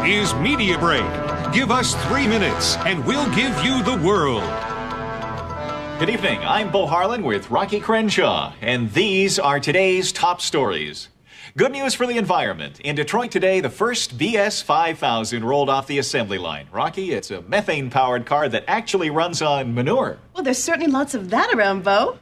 is Media Break. Give us 3 minutes and we'll give you the world. Good evening. I'm Bo Harlan with Rocky Crenshaw, and these are today's top stories. Good news for the environment. In Detroit today, the first BS 5000 rolled off the assembly line. Rocky, it's a methane-powered car that actually runs on manure. Well, there's certainly lots of that around, Bo.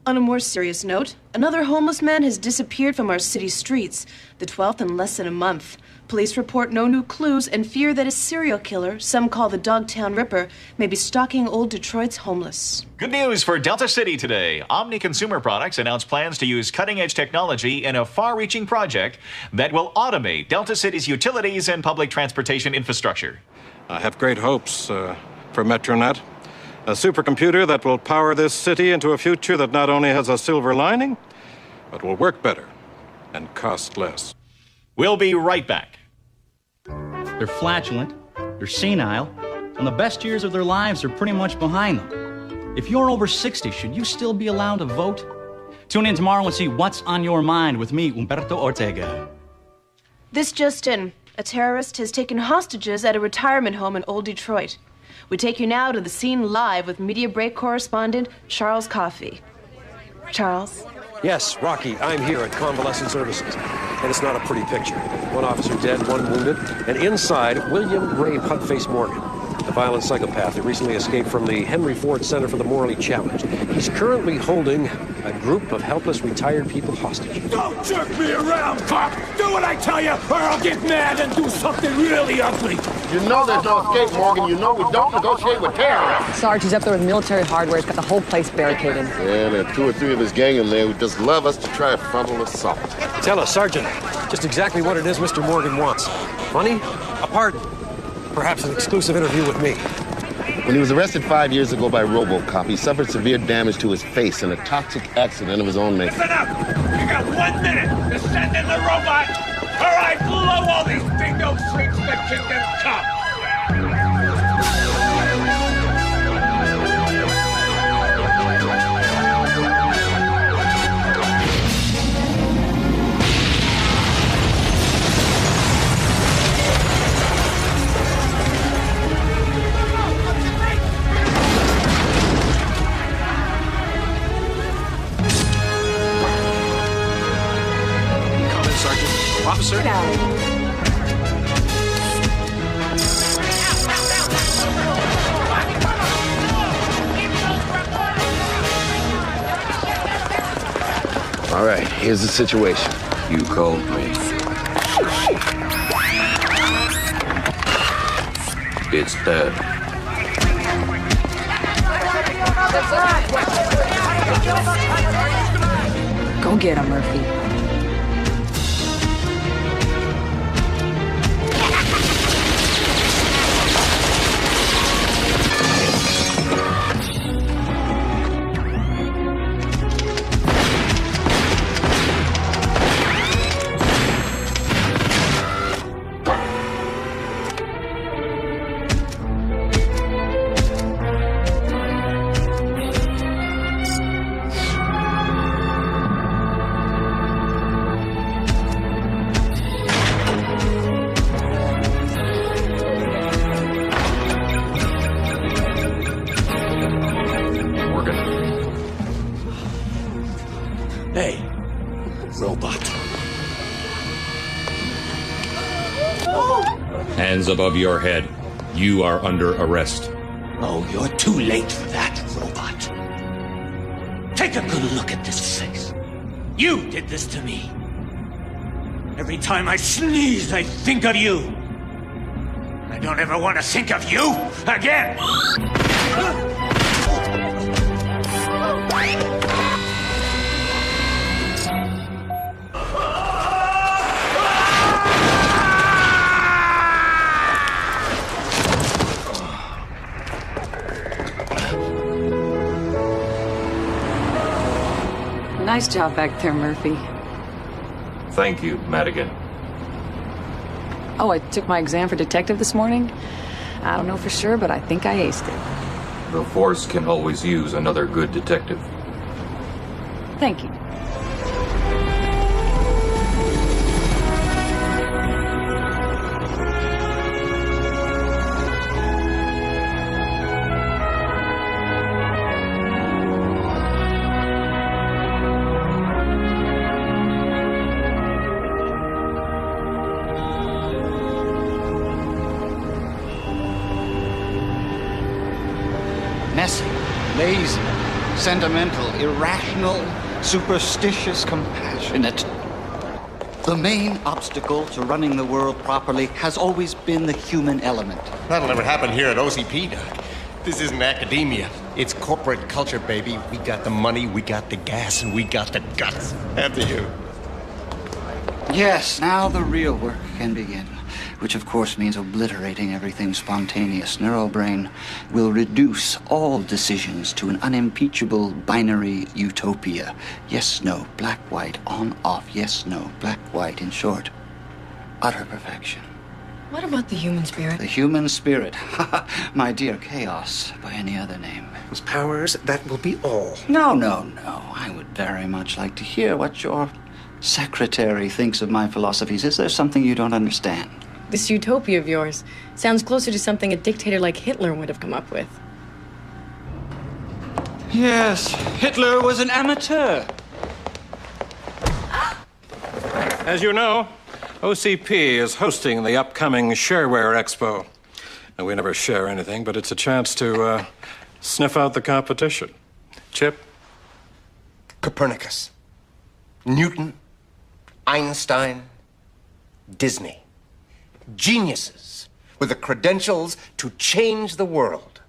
On a more serious note, another homeless man has disappeared from our city streets, the 12th in less than a month. Police report no new clues and fear that a serial killer, some call the Dogtown Ripper, may be stalking old Detroit's homeless. Good news for Delta City today. Omni Consumer Products announced plans to use cutting-edge technology in a far-reaching project that will automate Delta City's utilities and public transportation infrastructure. I have great hopes for Metronet. A supercomputer that will power this city into a future that not only has a silver lining, but will work better and cost less. We'll be right back. They're flatulent, they're senile, and the best years of their lives are pretty much behind them. If you're over 60, should you still be allowed to vote? Tune in tomorrow and see what's on your mind with me, Humberto Ortega. This just in. A terrorist has taken hostages at a retirement home in Old Detroit. We take you now to the scene live with Media Break correspondent Charles Coffey. Charles? Yes, Rocky, I'm here at Convalescent Services. And it's not a pretty picture. One officer dead, one wounded, and inside, William Ray Putface Morgan, the violent psychopath who recently escaped from the Henry Ford Center for the Morally Challenged. He's currently holding a group of helpless retired people hostage. Don't jerk me around, cop! Do what I tell you, or I'll get mad and do something really ugly! You know there's no escape, Morgan. You know we don't negotiate with terrorists. Sarge, he's up there with military hardware. He's got the whole place barricaded. Yeah, there are 2 or 3 of his gang in there who just love us to try a frontal assault. Tell us, Sergeant, just exactly what it is Mr. Morgan wants. Money? A pardon? Perhaps an exclusive interview with me. When he was arrested 5 years ago by RoboCop, he suffered severe damage to his face in a toxic accident of his own making. Listen up! You got 1 minute to send in the robot, or I blow all these bingo streets to Kingdom Come! Officer? All right, here's the situation. You called me. It's dead. Go get him, Murphy. Hey, robot. Hands above your head. You are under arrest. Oh, you're too late for that, robot. Take a good look at this face. You did this to me. Every time I sneeze, I think of you. I don't ever want to think of you again. Nice job back there, Murphy. Thank you, Madigan. Oh, I took my exam for detective this morning. I don't know for sure, but I think I aced it. The Force can always use another good detective. Thank you. lazy, sentimental, irrational, superstitious, compassionate. The main obstacle to running the world properly has always been the human element. That'll never happen here at OCP, Doc. This isn't academia. It's corporate culture, baby. We got the money, we got the gas, and we got the guts. After you. Yes, now the real work can begin. Which, of course, means obliterating everything spontaneous. Neurobrain will reduce all decisions to an unimpeachable binary utopia. Yes, no, black, white, on, off. Yes, no, black, white. In short, utter perfection. What about the human spirit? The human spirit. My dear, chaos by any other name. Those powers, that will be all. No. I would very much like to hear what your secretary thinks of my philosophies. Is there something you don't understand? This utopia of yours sounds closer to something a dictator like Hitler would have come up with. Yes, Hitler was an amateur. As you know, OCP is hosting the upcoming Shareware Expo. And we never share anything, but it's a chance to sniff out the competition. Chip? Copernicus, Newton, Einstein, Disney. Geniuses with the credentials to change the world.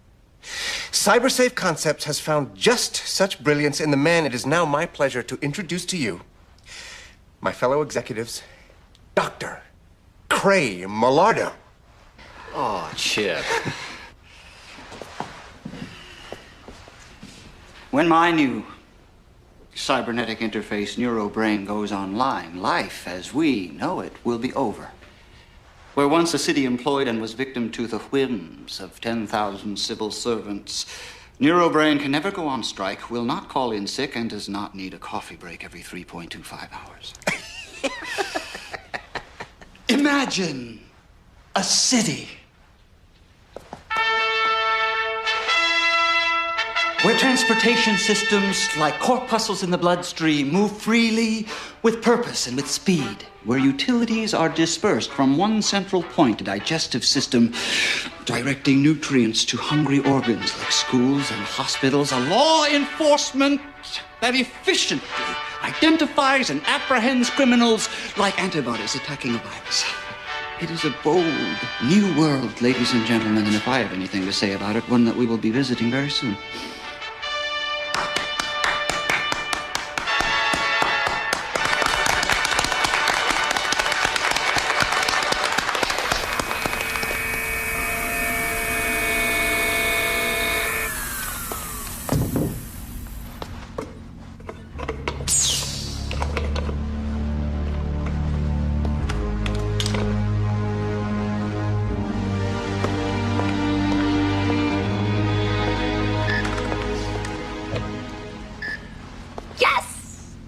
CyberSafe Concepts has found just such brilliance in the man it is now my pleasure to introduce to you, my fellow executives, Dr. Cray Millardo. Oh, Chip. When my new cybernetic interface neurobrain goes online, life as we know it will be over. Where once a city employed and was victim to the whims of 10,000 civil servants, neurobrain can never go on strike, will not call in sick, and does not need a coffee break every 3.25 hours. Imagine a city where transportation systems like corpuscles in the bloodstream move freely with purpose and with speed, where utilities are dispersed from one central point, a digestive system directing nutrients to hungry organs like schools and hospitals, a law enforcement that efficiently identifies and apprehends criminals like antibodies attacking a virus. It is a bold new world, ladies and gentlemen, and if I have anything to say about it, one that we will be visiting very soon.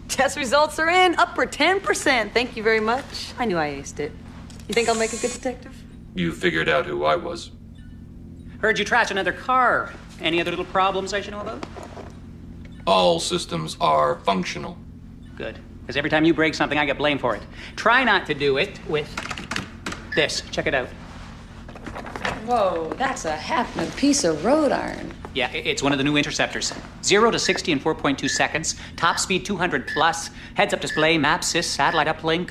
Test results are in, upper 10%. Thank you very much. I knew I aced it. You think I'll make a good detective? You figured out who I was. Heard you trashed another car. Any other little problems I should know about? All systems are functional. Good. Because every time you break something, I get blamed for it. Try not to do it with this. Check it out. Whoa, that's a happening piece of road iron. Yeah, it's one of the new interceptors. 0 to 60 in 4.2 seconds. Top speed 200 plus. Heads-up display, map, sys, satellite uplink,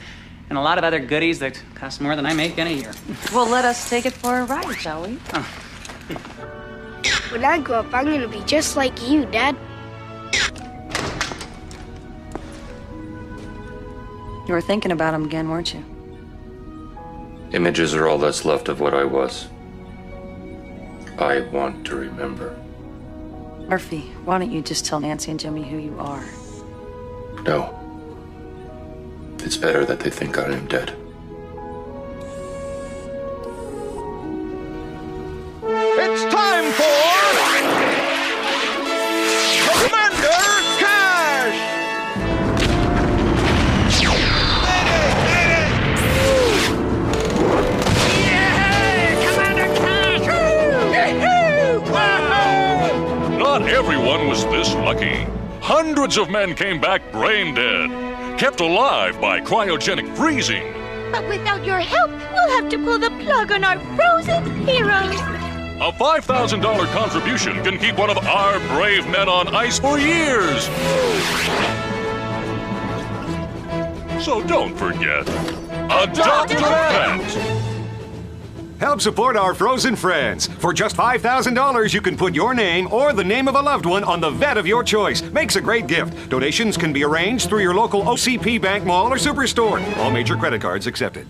and a lot of other goodies that cost more than I make in a year. Well, let us take it for a ride, shall we? Oh. When I grow up, I'm gonna be just like you, Dad. You were thinking about him again, weren't you? Images are all that's left of what I was. I want to remember. Murphy, why don't you just tell Nancy and Jimmy who you are? No. It's better that they think I am dead. It's time for Commander Cash! Not everyone was this lucky. Hundreds of men came back brain dead, kept alive by cryogenic freezing. But without your help, we'll have to pull the plug on our frozen heroes. A $5,000 contribution can keep one of our brave men on ice for years. So don't forget, adopt a pet. Help support our frozen friends. For just $5,000, you can put your name or the name of a loved one on the vet of your choice. Makes a great gift. Donations can be arranged through your local OCP Bank Mall or Superstore. All major credit cards accepted.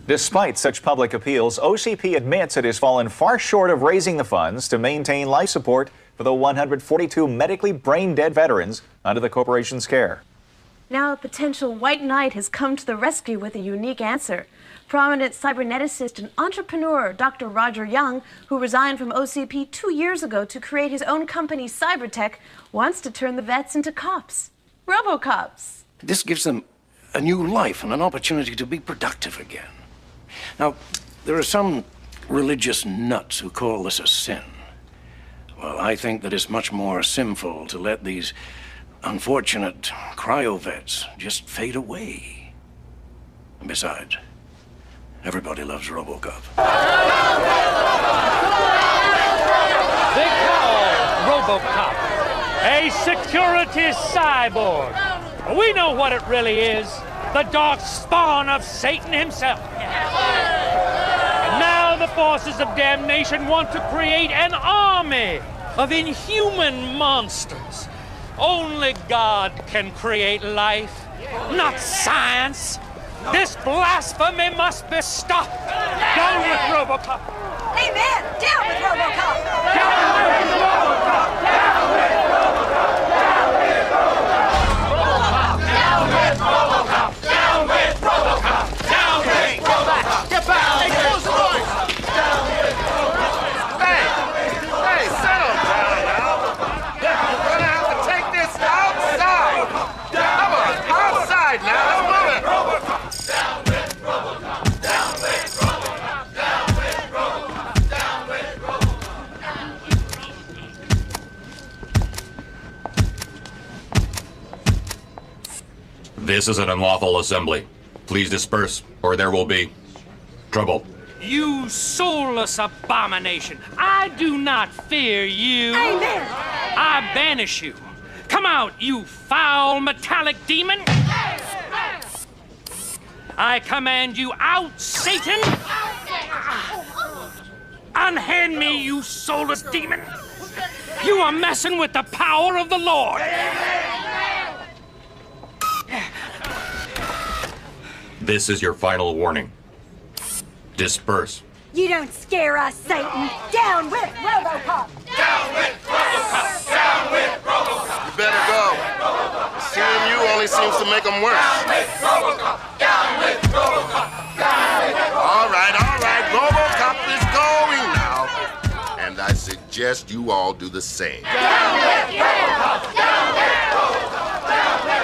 Despite such public appeals, OCP admits it has fallen far short of raising the funds to maintain life support for the 142 medically brain-dead veterans under the corporation's care. Now a potential white knight has come to the rescue with a unique answer. Prominent cyberneticist and entrepreneur Dr. Roger Young, who resigned from OCP 2 years ago to create his own company, Cybertech, wants to turn the vets into cops. RoboCops. This gives them a new life and an opportunity to be productive again. Now, there are some religious nuts who call this a sin. Well, I think that it's much more sinful to let these unfortunate cryo-vets just fade away. And besides, everybody loves RoboCop. They call RoboCop a security cyborg. We know what it really is. The dark spawn of Satan himself. And now the forces of damnation want to create an army of inhuman monsters. Only God can create life, not science. This blasphemy must be stopped. Down with RoboCop. Amen. Down with RoboCop. Down with RoboCop. Down with RoboCop. Down with RoboCop. Down with RoboCop. Down with RoboCop. Down with RoboCop. Get back. Hey, close the doors. Down with RoboCop. Hey, settle down now. We're gonna have to take this outside. Come on, outside now. Let's move it. Down with RoboCop. Down with RoboCop. Down with RoboCop. Down with RoboCop. This is an unlawful assembly. Please disperse, or there will be trouble. You soulless abomination! I do not fear you. Amen. I banish you. Come out, you foul metallic demon! I command you out, Satan! Unhand me, you soulless demon! You are messing with the power of the Lord! This is your final warning. Disperse. You don't scare us, Satan. Down with RoboCop. Down with RoboCop! Down with RoboCop! You better go. Seeing you only seems to make them worse. Down with RoboCop! Down with RoboCop! Down with RoboCop! All right. RoboCop is going now. And I suggest you all do the same. Down with RoboCop! Down with RoboCop! Down with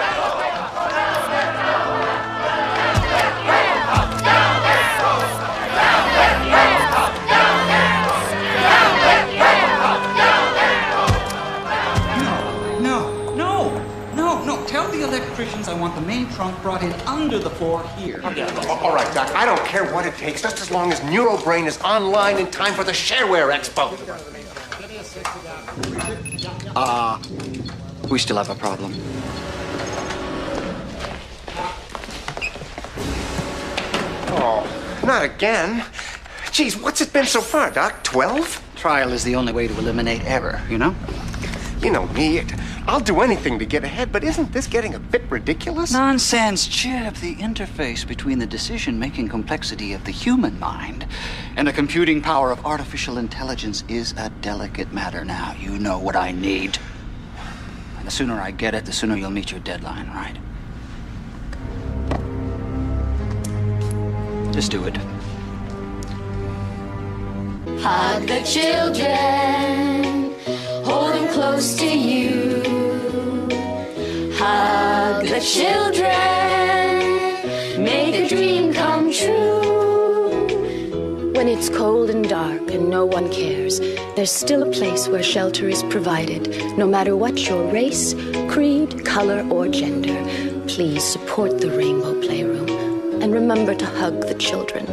No, tell the electricians I want the main trunk brought in under the floor here. All right, Doc, I don't care what it takes, just as long as NeuroBrain is online in time for the Shareware Expo. We still have a problem. Oh, not again. Geez, what's it been so far, Doc? 12? Trial is the only way to eliminate error, you know? You know me. I'll do anything to get ahead, but isn't this getting a bit ridiculous? Nonsense, Chip. The interface between the decision-making complexity of the human mind and the computing power of artificial intelligence is a delicate matter now. You know what I need. And the sooner I get it, the sooner you'll meet your deadline, right? Just do it. Hug the children, hold them close to you. Hug the children, make a dream come true. When it's cold and dark and no one cares, there's still a place where shelter is provided, no matter what your race, creed, color, or gender. Please support the Rainbow Playroom and remember to hug the children.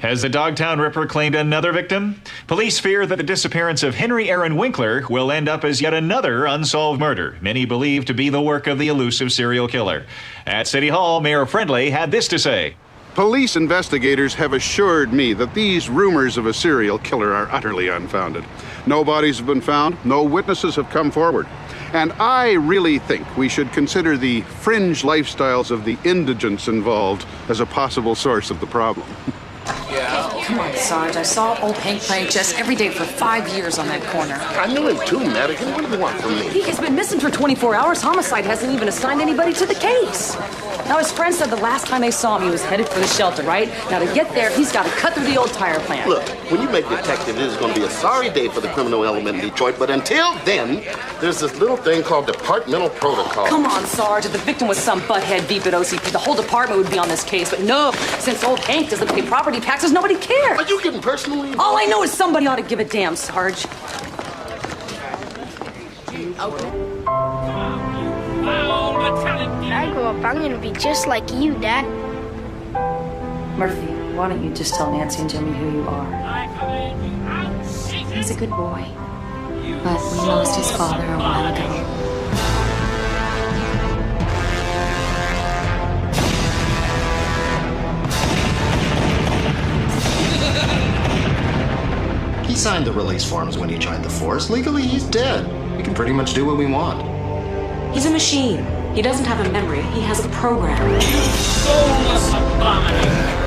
Has the Dogtown Ripper claimed another victim? Police fear that the disappearance of Henry Aaron Winkler will end up as yet another unsolved murder, many believe to be the work of the elusive serial killer. At City Hall, Mayor Friendly had this to say. Police investigators have assured me that these rumors of a serial killer are utterly unfounded. No bodies have been found, no witnesses have come forward. And I really think we should consider the fringe lifestyles of the indigents involved as a possible source of the problem. Yeah. Come on, Sarge. I saw old Hank playing chess every day for 5 years on that corner. I knew him too, Madigan. What do you want from me? He has been missing for 24 hours. Homicide hasn't even assigned anybody to the case. Now, his friend said the last time they saw him, he was headed for the shelter, right? Now, to get there, he's got to cut through the old tire plant. Look, when you make detective, it is going to be a sorry day for the criminal element in Detroit, but until then, there's this little thing called departmental protocol. Come on, Sarge. If the victim was some butthead beep at OCP, the whole department would be on this case. But no, since old Hank doesn't pay property taxes, nobody cares. Are you getting personally? All I know is somebody ought to give a damn, Sarge. When I grow up, I'm gonna be just like you, Dad. Murphy, why don't you just tell Nancy and Jimmy who you are? He's a good boy, but we lost his father a while ago. He signed the release forms when he joined the force. Legally, he's dead. We can pretty much do what we want. He's a machine. He doesn't have a memory. He has a program. Soulless abomination!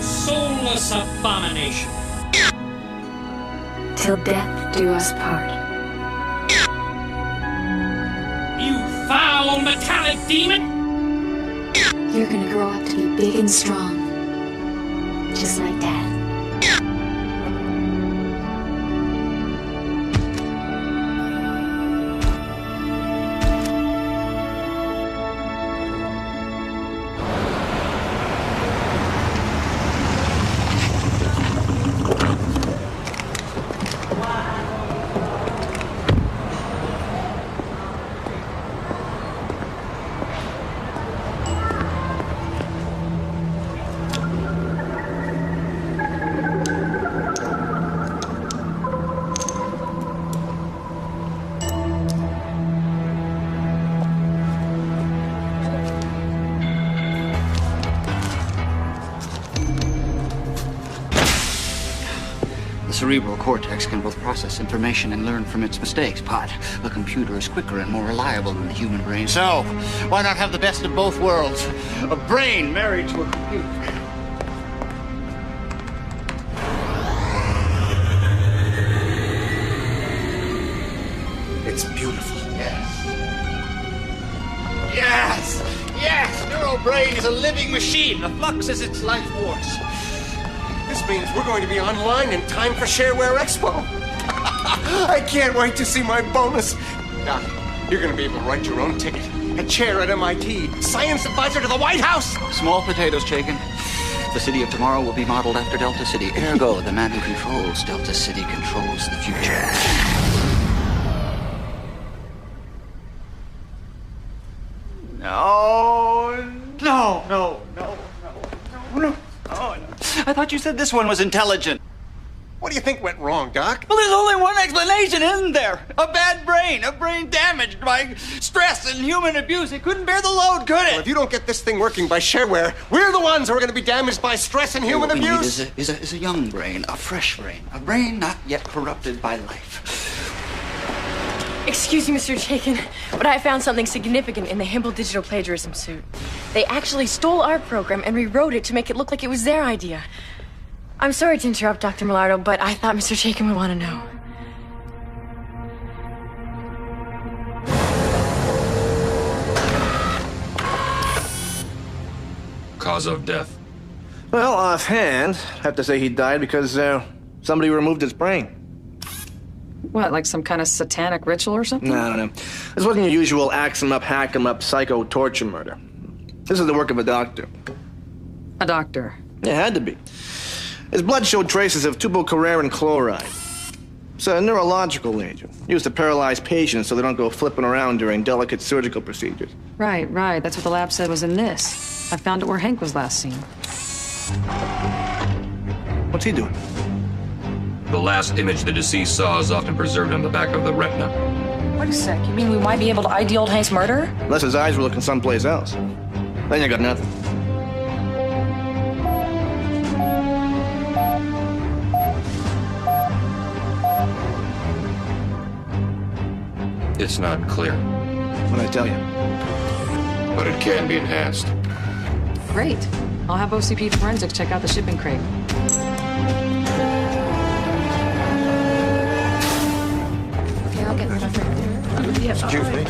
Soulless abomination. Till death do us part. You foul metallic demon! You're gonna grow up to be big and strong. Just like Dad. The cerebral cortex can both process information and learn from its mistakes, but a computer is quicker and more reliable than the human brain. So, why not have the best of both worlds? A brain married to a computer. It's beautiful. Yes. Yes! Yes! Neurobrain is a living machine. The flux is its life force. This means we're going to be online in time for Shareware Expo. I can't wait to see my bonus. Doc, you're going to be able to write your own ticket. A chair at MIT. Science advisor to the White House. Small potatoes, Chaykin. The city of tomorrow will be modeled after Delta City. Ergo, the man who controls Delta City controls the future. No. Oh, I thought you said this one was intelligent. What do you think went wrong, Doc? Well, there's only one explanation, isn't there? A bad brain. A brain damaged by stress and human abuse. It couldn't bear the load, could it? Well, if you don't get this thing working by Shareware, we're the ones who are going to be damaged by stress and human what we abuse. need is a young brain, a fresh brain. A brain not yet corrupted by life. Excuse me, Mr. Chaykin, but I found something significant in the Himble digital plagiarism suit. They actually stole our program and rewrote it to make it look like it was their idea. I'm sorry to interrupt, Dr. Millardo, but I thought Mr. Chaykin would want to know. cause of death? Well, offhand, I have to say he died because somebody removed his brain. What, like some kind of satanic ritual or something? No. This wasn't your usual axe him up, hack him up, psycho torture murder. This is the work of a doctor. A doctor? It had to be. His blood showed traces of tubocurarine chloride. It's a neurological agent used to paralyze patients so they don't go flipping around during delicate surgical procedures. Right. That's what the lab said was in this. I found it where Hank was last seen. What's he doing? The last image the deceased saw is often preserved on the back of the retina. Wait a sec, you mean we might be able to ID old Hank's murder? Unless his eyes were looking someplace else. Then you got nothing. It's not clear. What'd I tell you? But it can be enhanced. Great. I'll have OCP Forensics check out the shipping crate. Okay, I'll get rid of it. Yeah, excuse me.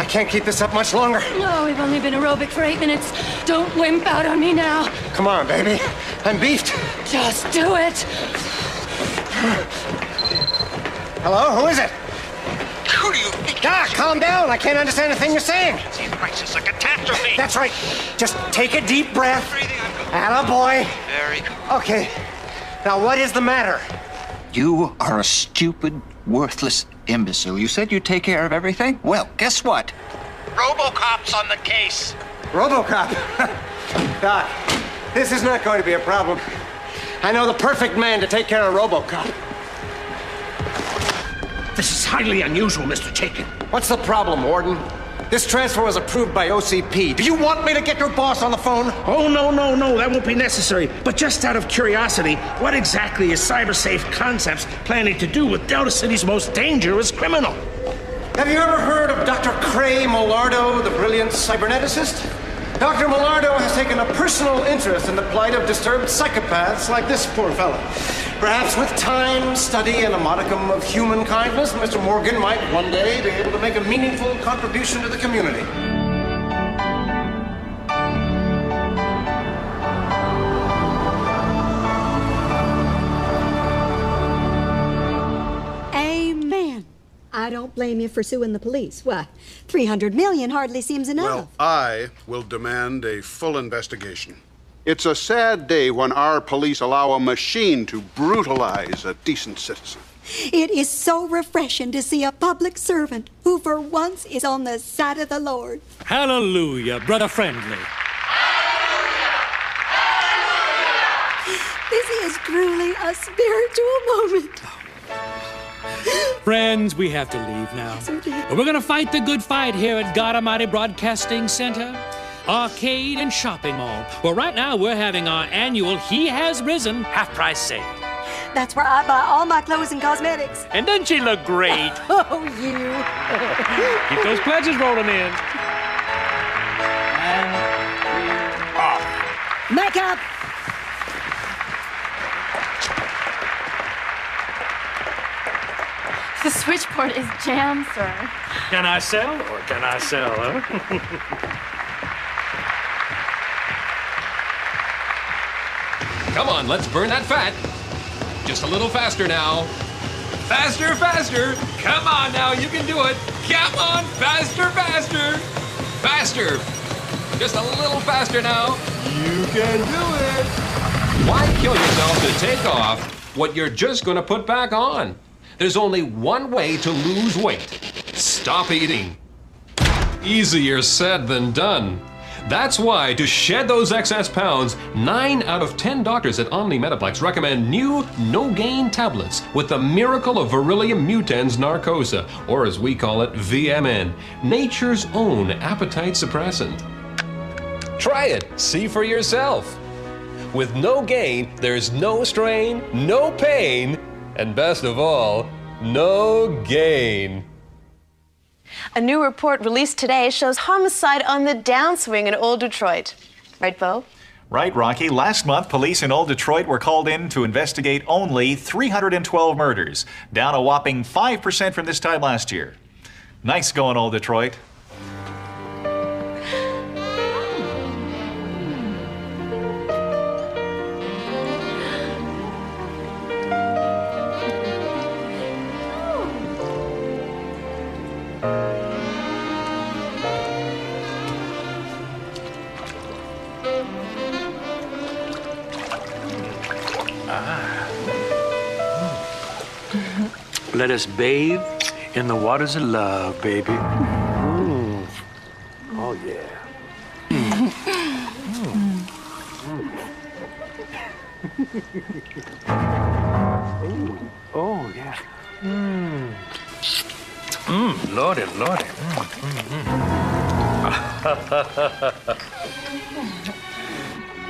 I can't keep this up much longer. No, we've only been aerobic for 8 minutes. Don't wimp out on me now. Come on, baby. I'm beefed. Just do it. Hello? Who is it? Who do you think? Calm down. I can't understand a thing you're saying. The crisis, a catastrophe. That's right. Just take a deep breath. Attaboy. Very good. Okay. Now, what is the matter? You are a stupid, worthless imbecile. You said you'd take care of everything? Well, guess what? RoboCop's on the case. RoboCop? Doc, this is not going to be a problem. I know the perfect man to take care of RoboCop. This is highly unusual, Mr. Chaikin. What's the problem, Warden? This transfer was approved by OCP. Do you want me to get your boss on the phone? Oh, no, that won't be necessary. But just out of curiosity, what exactly is CyberSafe Concepts planning to do with Delta City's most dangerous criminal? Have you ever heard of Dr. Cray Millardo, the brilliant cyberneticist? Dr. Millardo has taken a personal interest in the plight of disturbed psychopaths like this poor fella. Perhaps with time, study, and a modicum of human kindness, Mr. Morgan might one day be able to make a meaningful contribution to the community. Amen. I don't blame you for suing the police. Why, $300 million hardly seems enough. Well, I will demand a full investigation. It's a sad day when our police allow a machine to brutalize a decent citizen. It is so refreshing to see a public servant who for once is on the side of the Lord. Hallelujah, Brother Friendly. This is truly a spiritual moment. Friends, we have to leave now. We're gonna fight the good fight here at God Almighty Broadcasting Center, arcade and shopping mall. Well, right now we're having our annual He Has Risen half-price sale. That's where I buy all my clothes and cosmetics. And doesn't she look great? Oh, you. Keep those pledges rolling in. And off. Makeup. The switchboard is jammed, sir. Can I sell or can I sell, huh? Come on, let's burn that fat. Just a little faster now. Faster, faster. Come on now, you can do it. Come on, faster, faster. Faster. Just a little faster now. You can do it. Why kill yourself to take off what you're just going to put back on? There's only one way to lose weight. Stop eating. Easier said than done. That's why, to shed those excess pounds, 9 out of 10 doctors at Omni Metaplex recommend new no-gain tablets with the miracle of Beryllium mutans narcosa, or as we call it, VMN, nature's own appetite suppressant. Try it, see for yourself. With no gain, there's no strain, no pain, and best of all, no gain. A new report released today shows homicide on the downswing in Old Detroit. Right, Bo? Right, Rocky. Last month, police in Old Detroit were called in to investigate only 312 murders, down a whopping 5% from this time last year. Nice going, Old Detroit. Let us bathe in the waters of love, baby. Oh, yeah. Oh, yeah. Lordy, Lordy.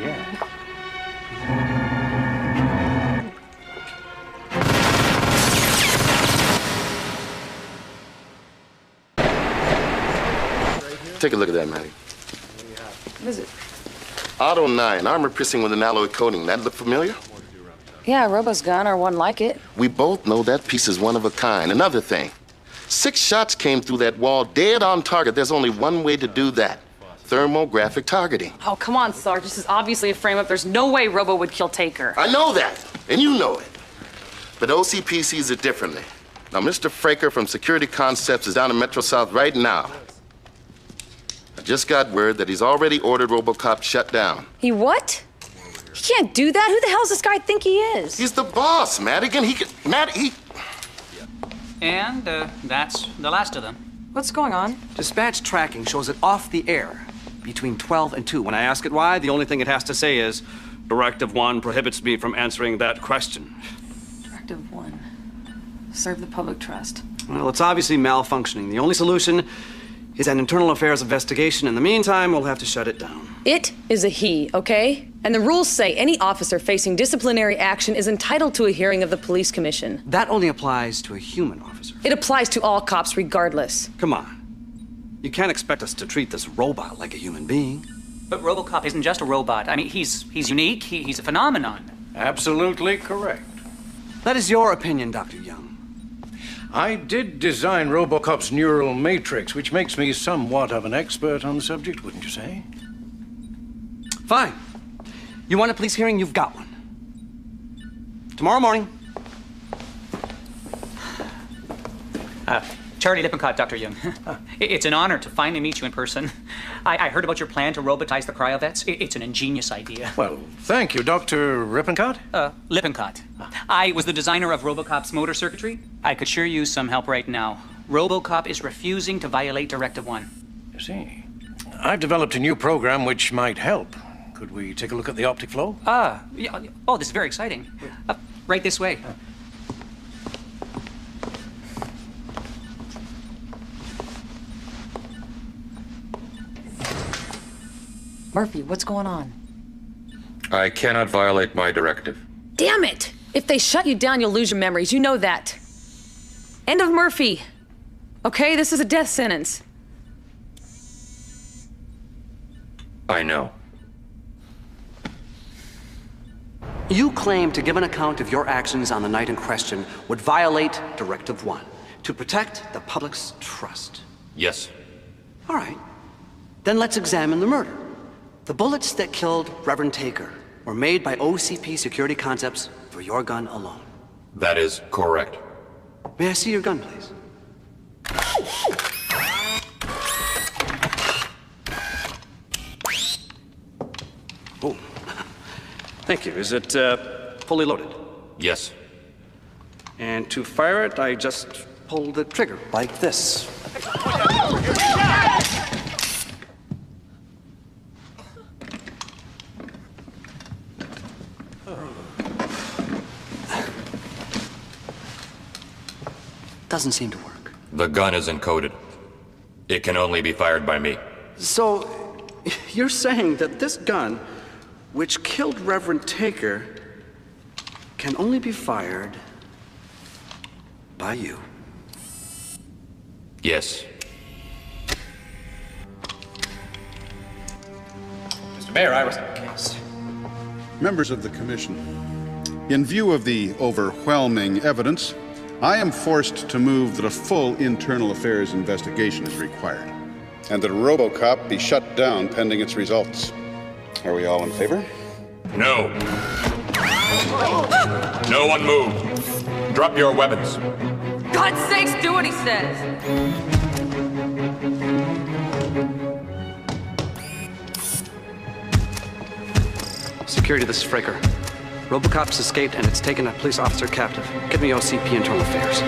Yeah. Take a look at that, Matty. What is it? Auto 9, armor piercing with an alloy coating. That look familiar? Yeah, Robo's gun or one like it. We both know that piece is one of a kind. Another thing, 6 shots came through that wall dead on target. There's only one way to do that. Thermographic targeting. Oh, come on, Sarge. This is obviously a frame-up. There's no way Robo would kill Taker. I know that, and you know it. But OCP sees it differently. Now, Mr. Fraker from Security Concepts is down in Metro South right now. I just got word that he's already ordered RoboCop shut down. He what? He can't do that. Who the hell does this guy think he is? He's the boss, Madigan. And that's the last of them. What's going on? Dispatch tracking shows it off the air between 12 and 2. When I ask it why, the only thing it has to say is, Directive 1 prohibits me from answering that question. Directive 1. Serve the public trust. Well, it's obviously malfunctioning. The only solution is an internal affairs investigation. In the meantime, we'll have to shut it down. It is a he, okay? And the rules say any officer facing disciplinary action is entitled to a hearing of the police commission. That only applies to a human officer. It applies to all cops regardless. Come on. You can't expect us to treat this robot like a human being. But RoboCop isn't just a robot. I mean, he's unique. He's a phenomenon. Absolutely correct. That is your opinion, Dr. Young. I did design RoboCop's neural matrix, which makes me somewhat of an expert on the subject, wouldn't you say? Fine. You want a police hearing? You've got one. Tomorrow morning. Charlie Lippincott, Dr. Young. It's an honor to finally meet you in person. I heard about your plan to robotize the cryovets. It's an ingenious idea. Well, thank you, Dr. Lippincott. Lippincott. I was the designer of RoboCop's motor circuitry. I could sure use some help right now. RoboCop is refusing to violate Directive 1. You see, I've developed a new program which might help. Could we take a look at the optic flow? Yeah. Oh, this is very exciting. Right this way. Murphy, what's going on? I cannot violate my directive. Damn it! If they shut you down, you'll lose your memories. You know that. End of Murphy. Okay, this is a death sentence. I know. You claim to give an account of your actions on the night in question would violate Directive 1 to protect the public's trust. Yes. All right. Then let's examine the murder. The bullets that killed Reverend Taker were made by OCP Security Concepts for your gun alone. That is correct. May I see your gun, please? Oh, thank you. Is it fully loaded? Yes. And to fire it, I just pull the trigger like this. Doesn't seem to work. The gun is encoded. It can only be fired by me. So, you're saying that this gun, which killed Reverend Taker, can only be fired by you? Yes. Mr. Mayor, I was on the case. Members of the Commission, in view of the overwhelming evidence, I am forced to move that a full internal affairs investigation is required, and that RoboCop be shut down pending its results. Are we all in favor? No. No one move. Drop your weapons. God's sakes, do what he says. Security, this is Fraker. RoboCop's escaped and it's taken a police officer captive. Get me OCP Internal Affairs.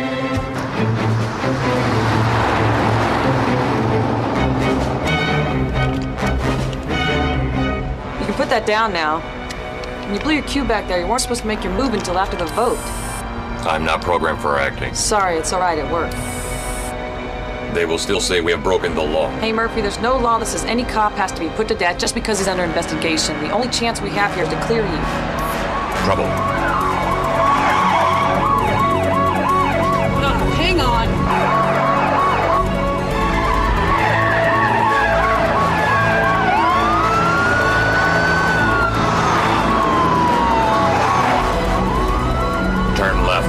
You can put that down now. When you blew your cue back there, you weren't supposed to make your move until after the vote. I'm not programmed for acting. Sorry, it's all right, it worked. They will still say we have broken the law. Hey, Murphy, there's no law that says any cop has to be put to death just because he's under investigation. The only chance we have here is to clear you. Trouble. Hang on. Turn left.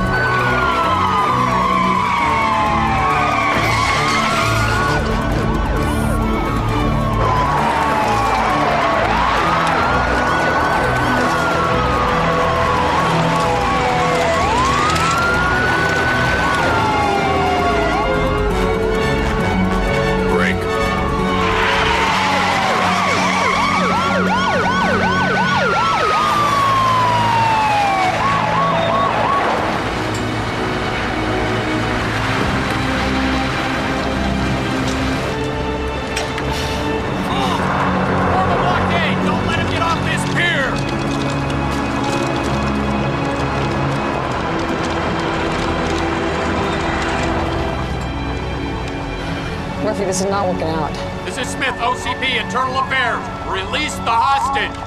Murphy, this is not working out. This is Smith, OCP, Internal Affairs. Release the hostage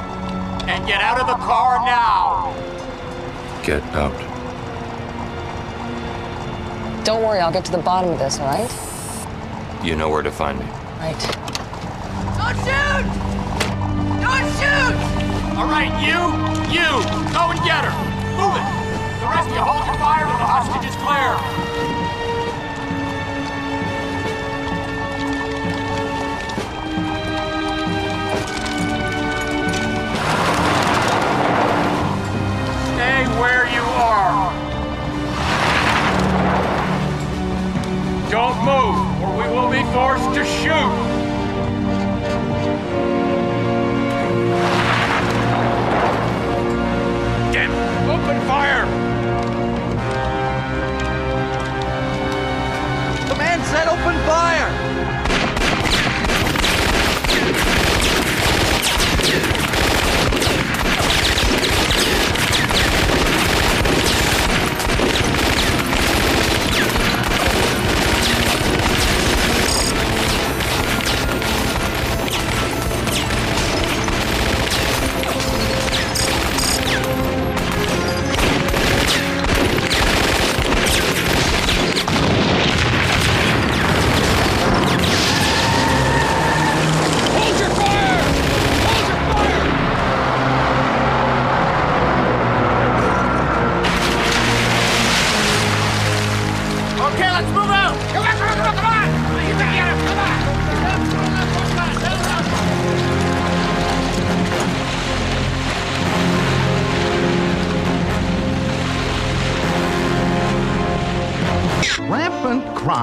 and get out of the car now. Get out. Don't worry, I'll get to the bottom of this, all right? You know where to find me. Right. Don't shoot! Don't shoot! All right, you, go and get her. Move it. The rest of you hold your fire till the hostage is clear. Stay where you are. Don't move, or we will be forced to shoot. Damn it! Open fire!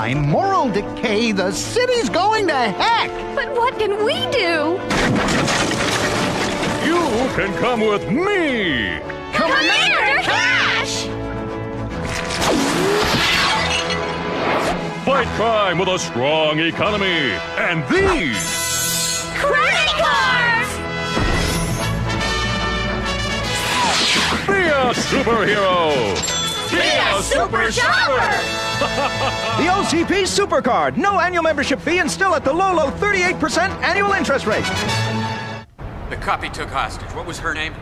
crime, moral decay, the city's going to heck! But what can we do? You can come with me! Commander Cash! Fight crime with a strong economy. And these... Credit cards! Be a superhero! Be a super shopper! The OCP Supercard. No annual membership fee and still at the low 38% annual interest rate. The cop he took hostage, what was her name?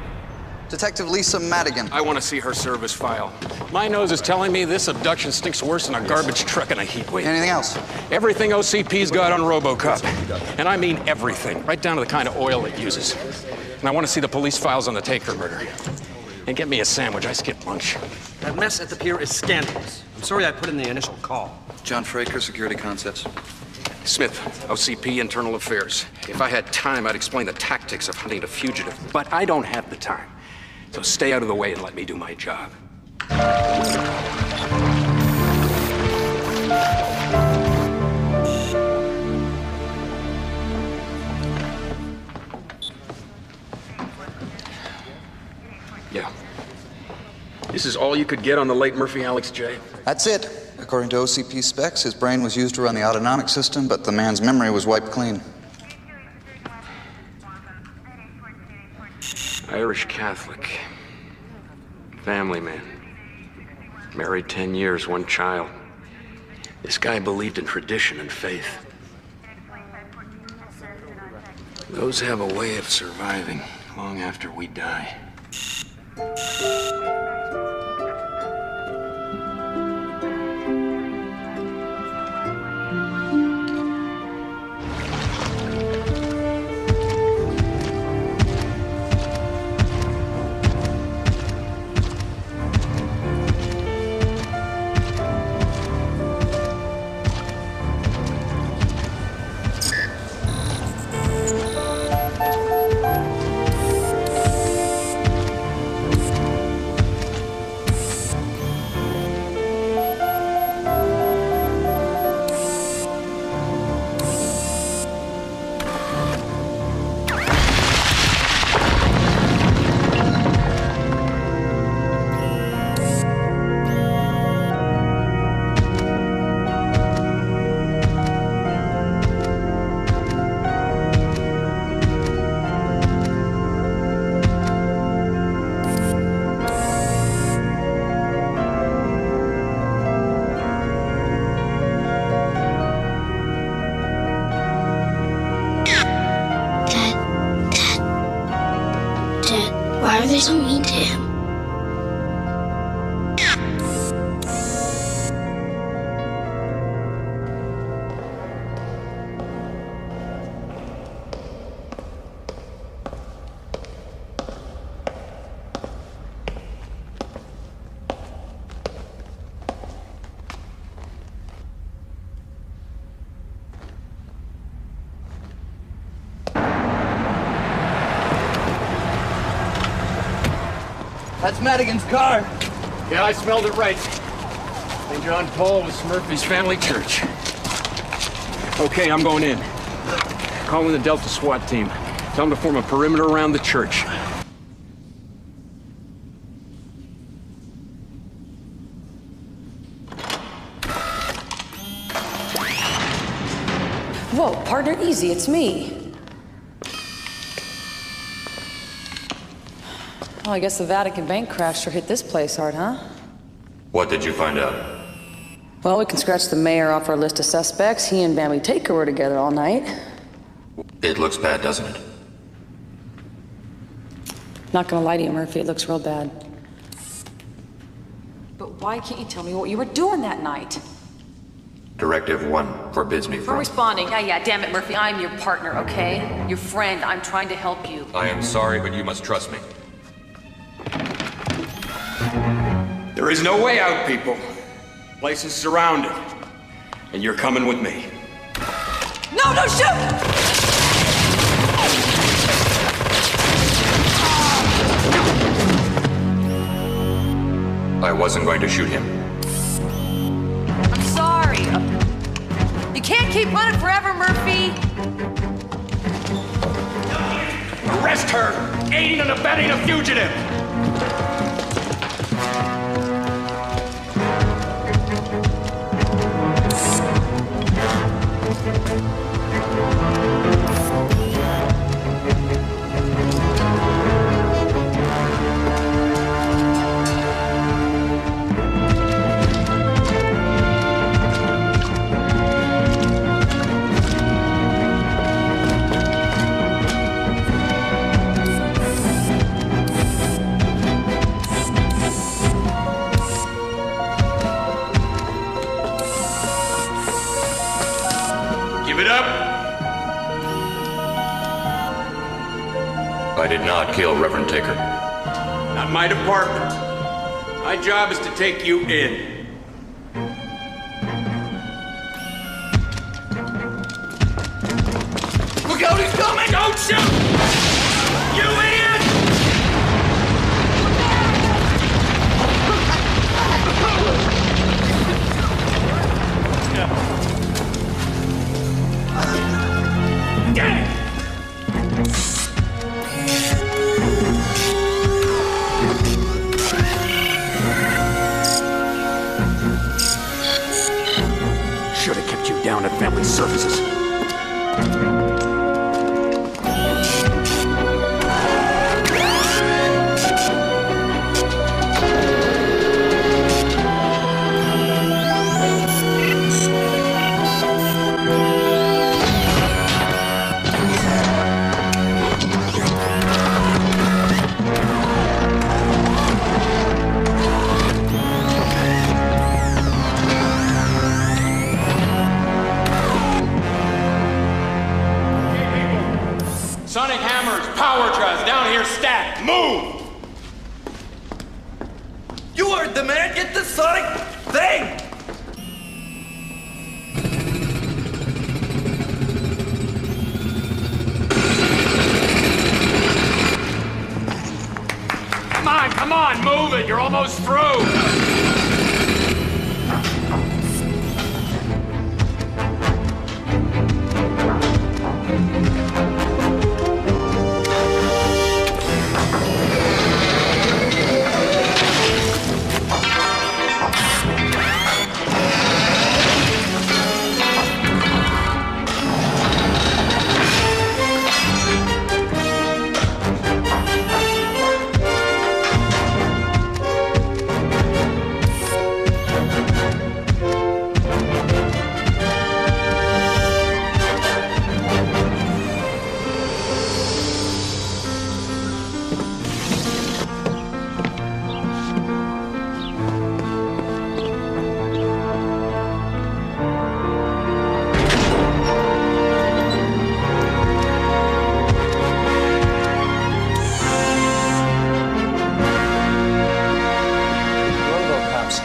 Detective Lisa Madigan. I want to see her service file. My nose is telling me this abduction stinks worse than a garbage truck in a heat wave. Anything else? Everything OCP's got on RoboCop. And I mean everything, right down to the kind of oil it uses. And I want to see the police files on the Taker murder. And get me a sandwich, I skipped lunch. That mess at the pier is scandalous. I'm sorry I put in the initial call. John Fraker, Security Concepts. Smith, OCP Internal Affairs. If I had time, I'd explain the tactics of hunting a fugitive, but I don't have the time. So stay out of the way and let me do my job. Yeah. This is all you could get on the late Murphy Alex J? That's it. According to OCP specs, his brain was used to run the autonomic system, but the man's memory was wiped clean. Irish Catholic. Family man. Married 10 years, one child. This guy believed in tradition and faith. Those have a way of surviving long after we die. Why are they so mean to him? That's Madigan's car. Yeah, I smelled it right. St. John Paul was Murphy's family church. Okay, I'm going in. Calling the Delta SWAT team. Tell them to form a perimeter around the church. Whoa, partner, easy, it's me. Well, I guess the Vatican bank crash sure hit this place hard, huh? What did you find out? Well, we can scratch the mayor off our list of suspects. He and Bambi Taker were together all night. It looks bad, doesn't it? Not gonna lie to you, Murphy, it looks real bad. But why can't you tell me what you were doing that night? Directive 1 forbids me For from... responding. Yeah, damn it, Murphy, I'm your partner, okay? Your friend, I'm trying to help you. I am sorry, but you must trust me. There is no way out, people. Place is surrounded. And you're coming with me. No, don't shoot! I wasn't going to shoot him. I'm sorry. Keep running forever, Murphy. Arrest her! Aiding and abetting a fugitive! Give it up! I did not kill Reverend Taker. Not my department. My job is to take you in. Look out, he's coming! Don't shoot! You idiot! Should have kept you down at Family Services. Sonic hammers, power drives, down here stat. Move! You heard the man. Get the sonic thing! Come on, move it. You're almost through.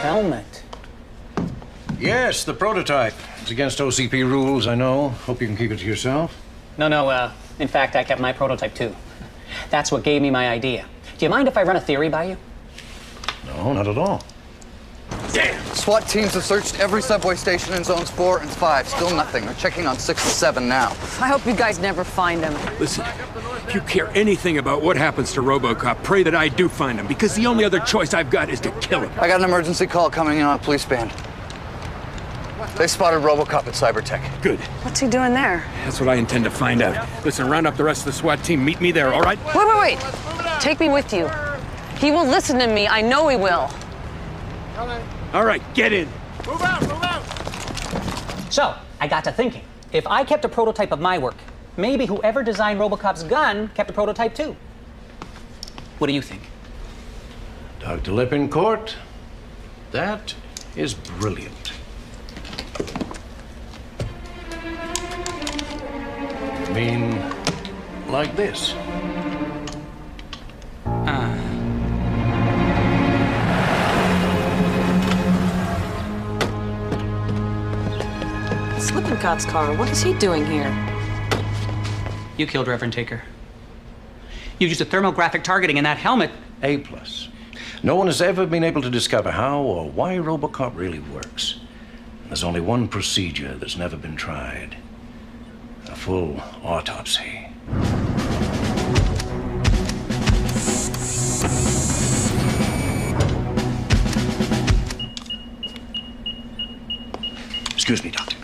Helmet. Yes, the prototype. It's against OCP rules, I know. Hope you can keep it to yourself. No, in fact, I kept my prototype too. That's what gave me my idea. Do you mind if I run a theory by you? No, not at all. Damn! SWAT teams have searched every subway station in zones 4 and 5. Still nothing. They're checking on 6 and 7 now. I hope you guys never find him. Listen, if you care anything about what happens to RoboCop, pray that I do find him, because the only other choice I've got is to kill him. I got an emergency call coming in on a police band. They spotted RoboCop at Cybertech. Good. What's he doing there? That's what I intend to find out. Listen, round up the rest of the SWAT team. Meet me there, all right? Wait. Take me with you. He will listen to me. I know he will. All right, get in. Move out! So, I got to thinking. If I kept a prototype of my work, maybe whoever designed RoboCop's gun kept a prototype too. What do you think? Dr. Lippincott, that is brilliant. I mean, like this. Lippincot's car. What is he doing here? You killed Reverend Taker. You used a thermographic targeting in that helmet. A+. No one has ever been able to discover how or why RoboCop really works. There's only one procedure that's never been tried. A full autopsy. Excuse me, Doctor.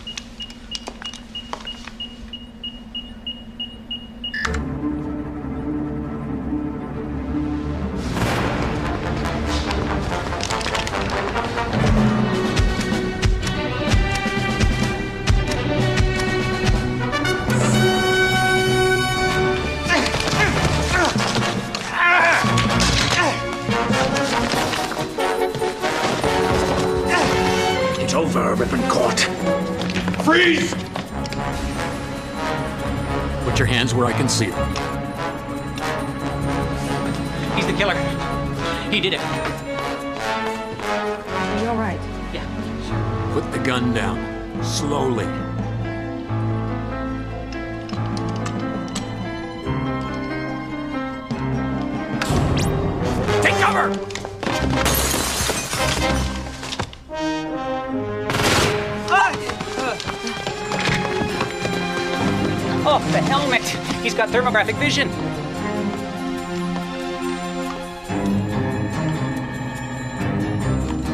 It's over, Rippin' Court. Freeze! Put your hands where I can see them. He's the killer. He did it. You all right? Yeah. Put the gun down. Slowly. Take cover! Oh, the helmet! He's got thermographic vision.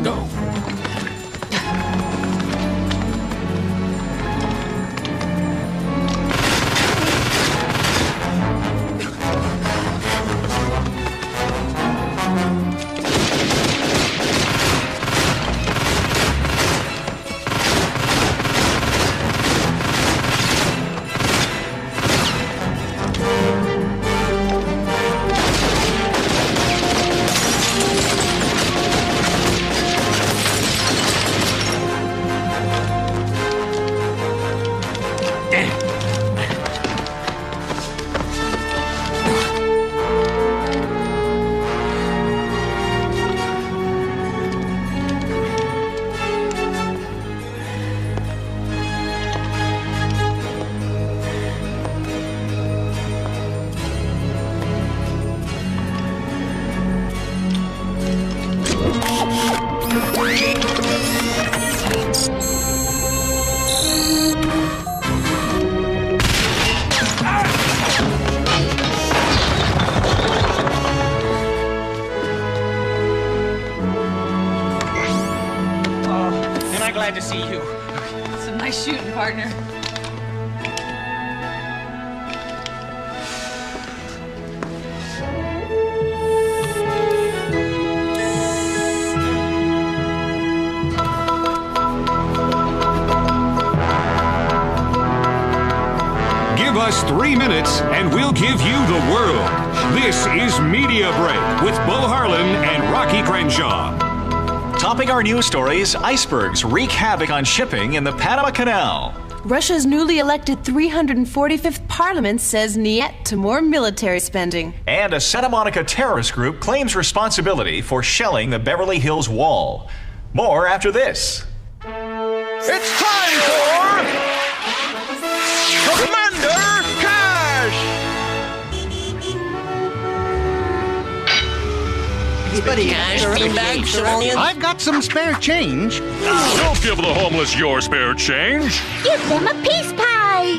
Go. Glad to see you. Some nice shooting, partner. Give us 3 minutes and we'll give you the world. This is Media Break with Bo Harlan and Rocky Crenshaw. Topping our news stories, icebergs wreak havoc on shipping in the Panama Canal. Russia's newly elected 345th parliament says niet to more military spending. And a Santa Monica terrorist group claims responsibility for shelling the Beverly Hills Wall. More after this. It's time for Commander Cash! Anybody cash, beanbag, simoleons? I've got some spare change. Don't give the homeless your spare change. Give them a peace pie.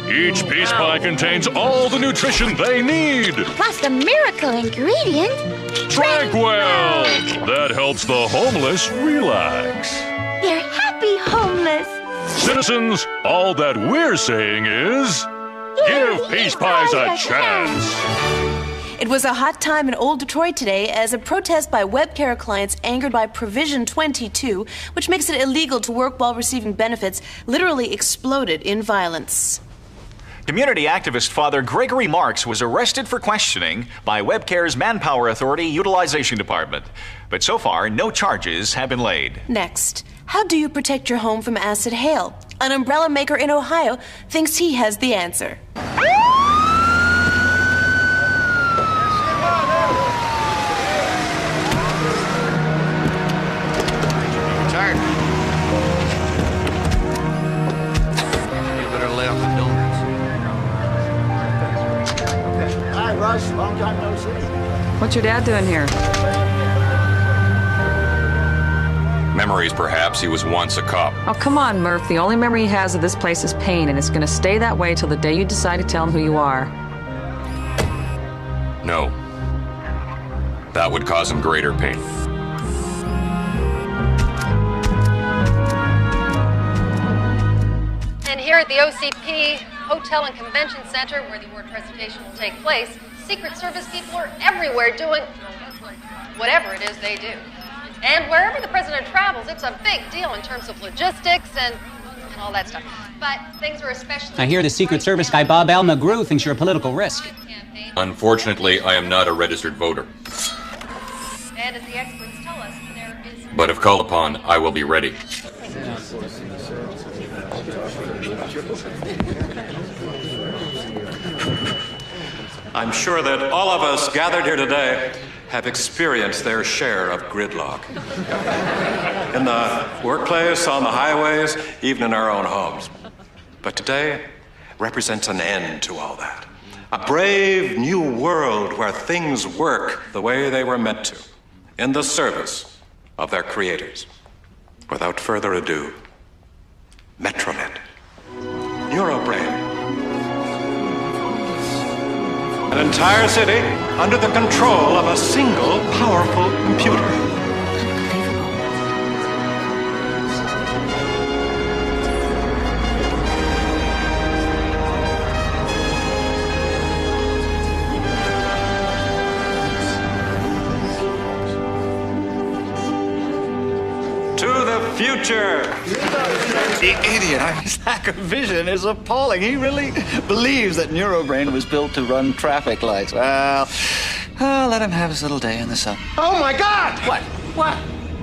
Each peace pie contains all the nutrition they need. Plus the miracle ingredient, Tranquil! That helps the homeless relax. they're happy homeless. Citizens, all that we're saying is, give peace pies a chance. It was a hot time in Old Detroit today as a protest by WebCare clients angered by Provision 22, which makes it illegal to work while receiving benefits, literally exploded in violence. Community activist Father Gregory Marks was arrested for questioning by WebCare's Manpower Authority Utilization Department. But so far, no charges have been laid. Next, how do you protect your home from acid hail? An umbrella maker in Ohio thinks he has the answer. Tired. You better lay off the donuts. Hi, Russ. Long time no see. What's your dad doing here? Memories, perhaps. He was once a cop. Oh, come on, Murph. The only memory he has of this place is pain, and it's gonna stay that way till the day you decide to tell him who you are. No. That would cause him greater pain. And here at the OCP Hotel and Convention Center, where the award presentation will take place, Secret Service people are everywhere doing whatever it is they do. And wherever the president travels, it's a big deal in terms of logistics and all that stuff. But things are especially... I hear the Secret Service guy Bob Al McGrew thinks you're a political risk. Unfortunately, I am not a registered voter. And as the experts tell us, there is... But if called upon, I will be ready. I'm sure that all of us gathered here today have experienced their share of gridlock. In the workplace, on the highways, even in our own homes. But today represents an end to all that. A brave new world where things work the way they were meant to, in the service of their creators. Without further ado, Metronet. Neurobrain. An entire city under the control of a single powerful computer. To the future! The idiot, his lack of vision is appalling. He really believes that Neurobrain was built to run traffic lights. Well, let him have his little day in the sun. Oh my God! What? What?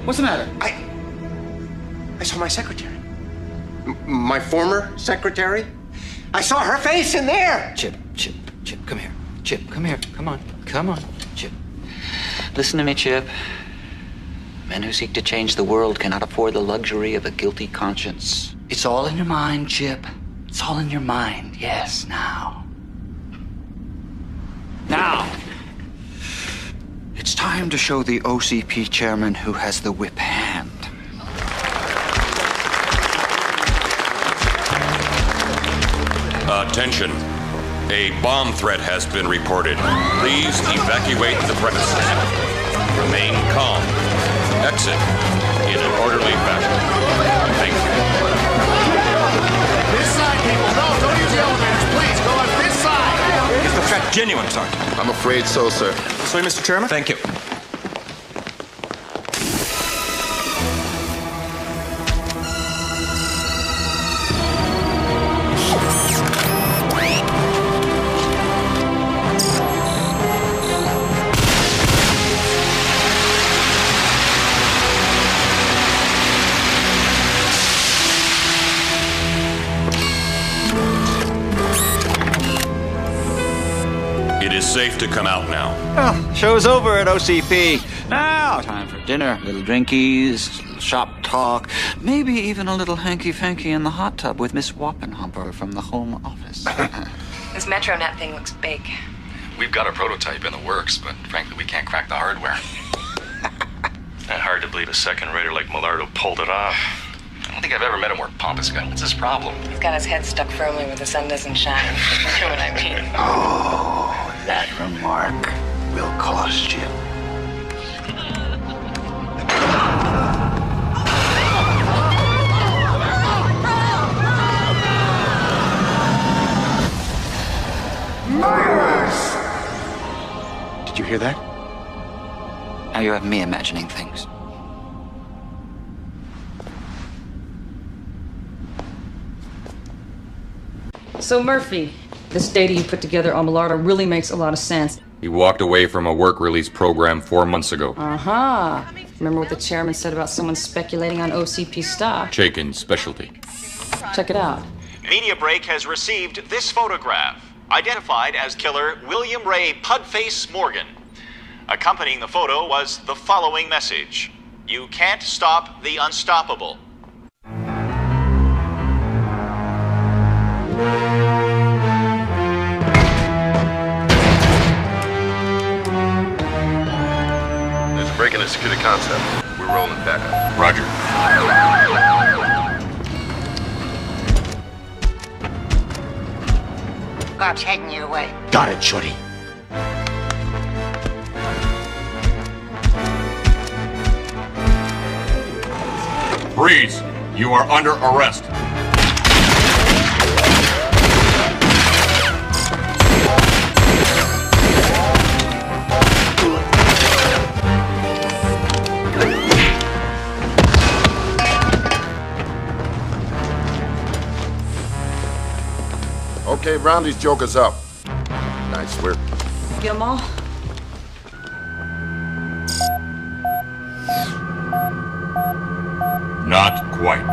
What's the matter? I saw my secretary. My former secretary. I saw her face in there. Chip, come here. Chip, come here. Come on, Chip. Listen to me, Chip. Men who seek to change the world cannot afford the luxury of a guilty conscience. It's all in your mind, Chip. It's all in your mind. Yes, now. Now! It's time to show the OCP chairman who has the whip hand. Attention. A bomb threat has been reported. Please evacuate the premises. Remain calm. Exit in an orderly fashion. Thank you. This side, people. No, don't use the elevators. Please, go on this side. Is the threat genuine, Sergeant? I'm afraid so, sir. Sorry, Mr. Chairman? Thank you. Safe to come out now. Oh, show's over at OCP. Now, time for dinner. Little drinkies, little shop talk, maybe even a little hanky-fanky in the hot tub with Miss Wappenhumper from the Home Office. This Metronet thing looks big. We've got a prototype in the works, but frankly, we can't crack the hardware. And hard to believe a second-rater like Millardo pulled it off. I don't think I've ever met a more pompous guy. What's his problem? He's got his head stuck firmly where the sun doesn't shine. You know what I mean? Oh, that remark will cost you. Murderers! Did you hear that? Now you have me imagining things. So, Murphy, this data you put together on Millardo really makes a lot of sense. He walked away from a work release program 4 months ago. Uh-huh. Remember what the chairman said about someone speculating on OCP stock? Chaikin's specialty. Check it out. Media Break has received this photograph, identified as killer William Ray Pudface Morgan. Accompanying the photo was the following message: "You can't stop the unstoppable." There's a break in the security concept. We're rolling back up. Roger. Bob's heading your way. Got it, Shorty. Freeze! You are under arrest. Okay, round these jokers up. Nice work. Get them all? Not quite.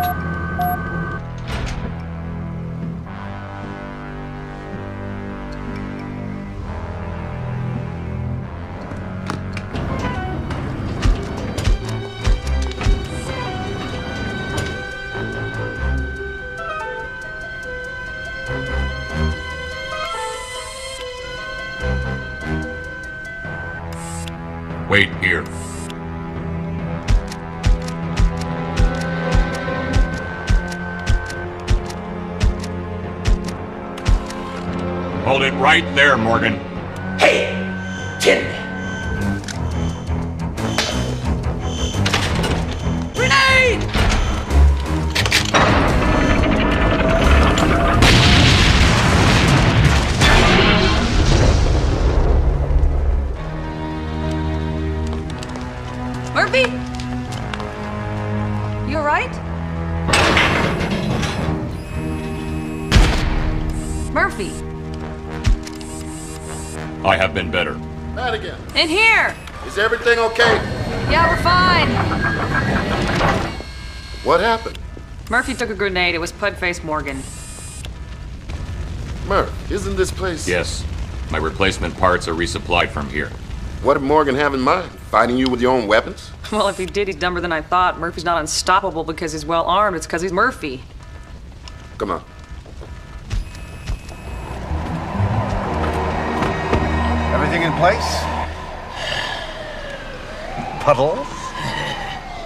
Wait here. Hold it right there, Morgan. Hey, Tin. Grenade! Murphy? You alright? Murphy? I have been better. Not again. In here! Is everything okay? Yeah, we're fine. What happened? Murphy took a grenade. It was Pud-Face Morgan. Murph, isn't this place... Yes. My replacement parts are resupplied from here. What did Morgan have in mind? Fighting you with your own weapons? Well, if he did, he's dumber than I thought. Murphy's not unstoppable because he's well armed. It's because he's Murphy. Come on. Everything in place? Puddles?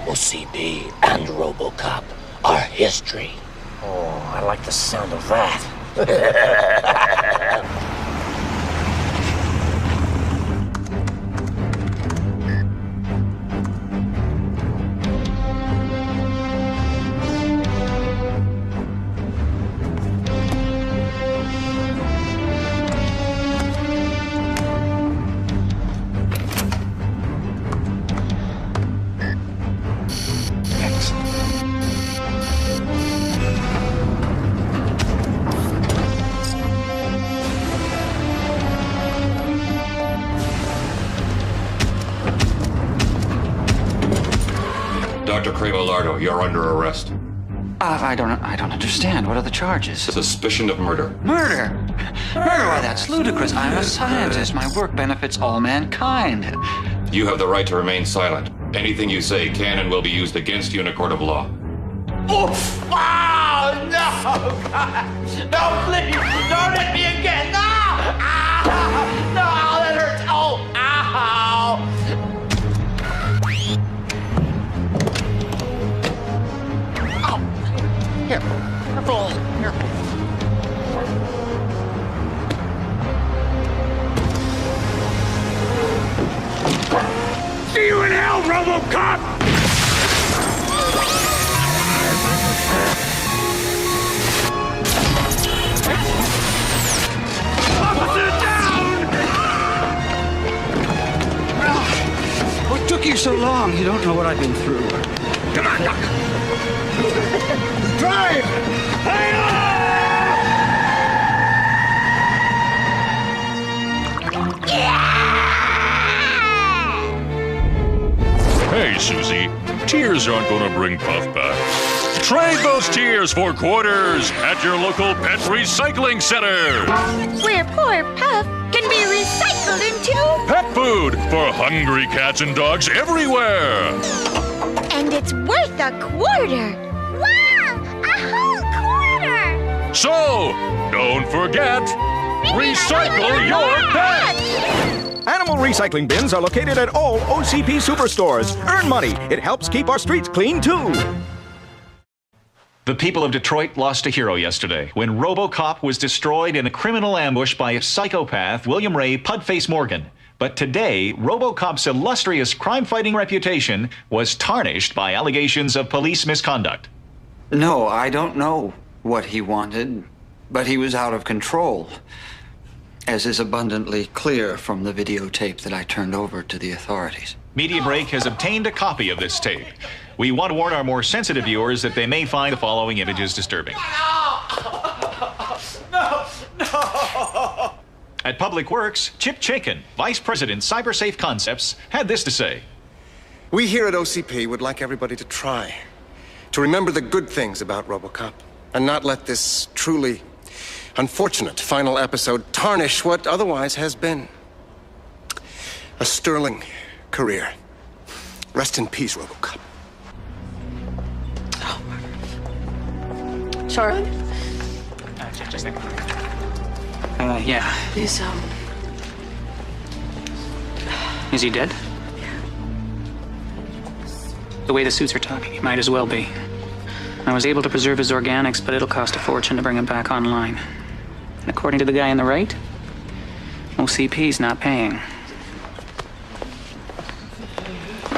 OCP and RoboCop are history. Oh, I like the sound of that. Dr. Cravolardo, you're under arrest. I don't understand. What are the charges? Suspicion of murder. Murder? Murder? Why, that's ludicrous. I'm a scientist. My work benefits all mankind. You have the right to remain silent. Anything you say can and will be used against you in a court of law. Oof! Oh, no! God. No, please! Don't hit me again! No! Ow! No, that hurts! Oh, ow! Oh! Here. Careful. Careful. See you in hell, RoboCop! Officer down! What took you so long? You don't know what I've been through. Come on, Doc! Drive! Hey, Susie, tears aren't gonna bring Puff back. Trade those tears for quarters at your local pet recycling center. Where poor Puff can be recycled into... Pet food for hungry cats and dogs everywhere. And it's worth a quarter. Wow! A whole quarter! So, don't forget, recycle your pet. Animal Camel recycling bins are located at all OCP superstores. Earn money. It helps keep our streets clean, too. The people of Detroit lost a hero yesterday when RoboCop was destroyed in a criminal ambush by a psychopath, William Ray Pudface Morgan. But today, RoboCop's illustrious crime-fighting reputation was tarnished by allegations of police misconduct. No, I don't know what he wanted, but he was out of control, as is abundantly clear from the videotape that I turned over to the authorities. Media Break has obtained a copy of this tape. We want to warn our more sensitive viewers that they may find the following images disturbing. No! At Public Works, Chip Chaikin, Vice President, CyberSafe Concepts, had this to say. We here at OCP would like everybody to try to remember the good things about RoboCop and not let this truly unfortunate final episode tarnish what otherwise has been a sterling career. Rest in peace, RoboCop. Charlotte? Just think. Yeah. Is he dead? The way the suits are talking, he might as well be. I was able to preserve his organics, but it'll cost a fortune to bring him back online. And according to the guy on the right, OCP's not paying.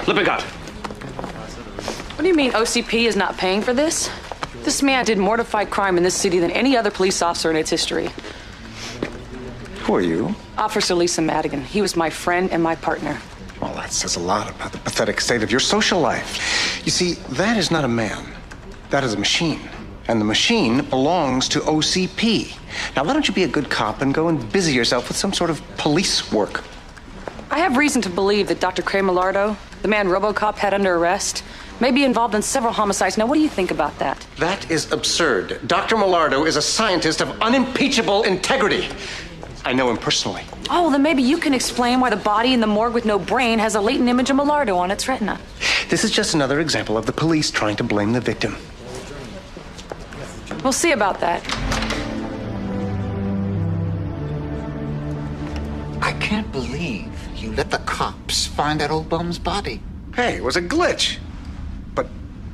Lippincott. What do you mean OCP is not paying for this? This man did more to fight crime in this city than any other police officer in its history. Who are you? Officer Lisa Madigan. He was my friend and my partner. Well, that says a lot about the pathetic state of your social life. You see, that is not a man. That is a machine. And the machine belongs to OCP. Now, why don't you be a good cop and go and busy yourself with some sort of police work? I have reason to believe that Dr. Cray Millardo, the man RoboCop had under arrest, may be involved in several homicides. Now, what do you think about that? That is absurd. Dr. Millardo is a scientist of unimpeachable integrity. I know him personally. Oh, well, then maybe you can explain why the body in the morgue with no brain has a latent image of Millardo on its retina. This is just another example of the police trying to blame the victim. We'll see about that. I can't believe you let the cops find that old bum's body. Hey, it was a glitch. But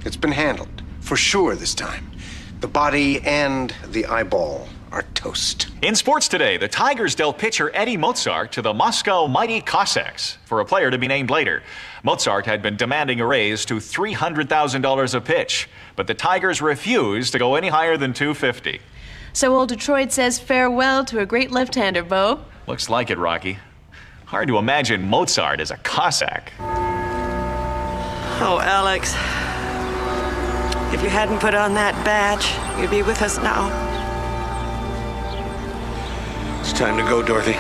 it's been handled, for sure this time. The body and the eyeball are toast. In sports today, the Tigers dealt pitcher Eddie Mozart to the Moscow Mighty Cossacks for a player to be named later. Mozart had been demanding a raise to $300,000 a pitch, but the Tigers refused to go any higher than $250,000. So old Detroit says farewell to a great left-hander, Bo. Looks like it, Rocky. Hard to imagine Mozart as a Cossack. Oh, Alex. If you hadn't put on that badge, you'd be with us now. It's time to go, Dorothy.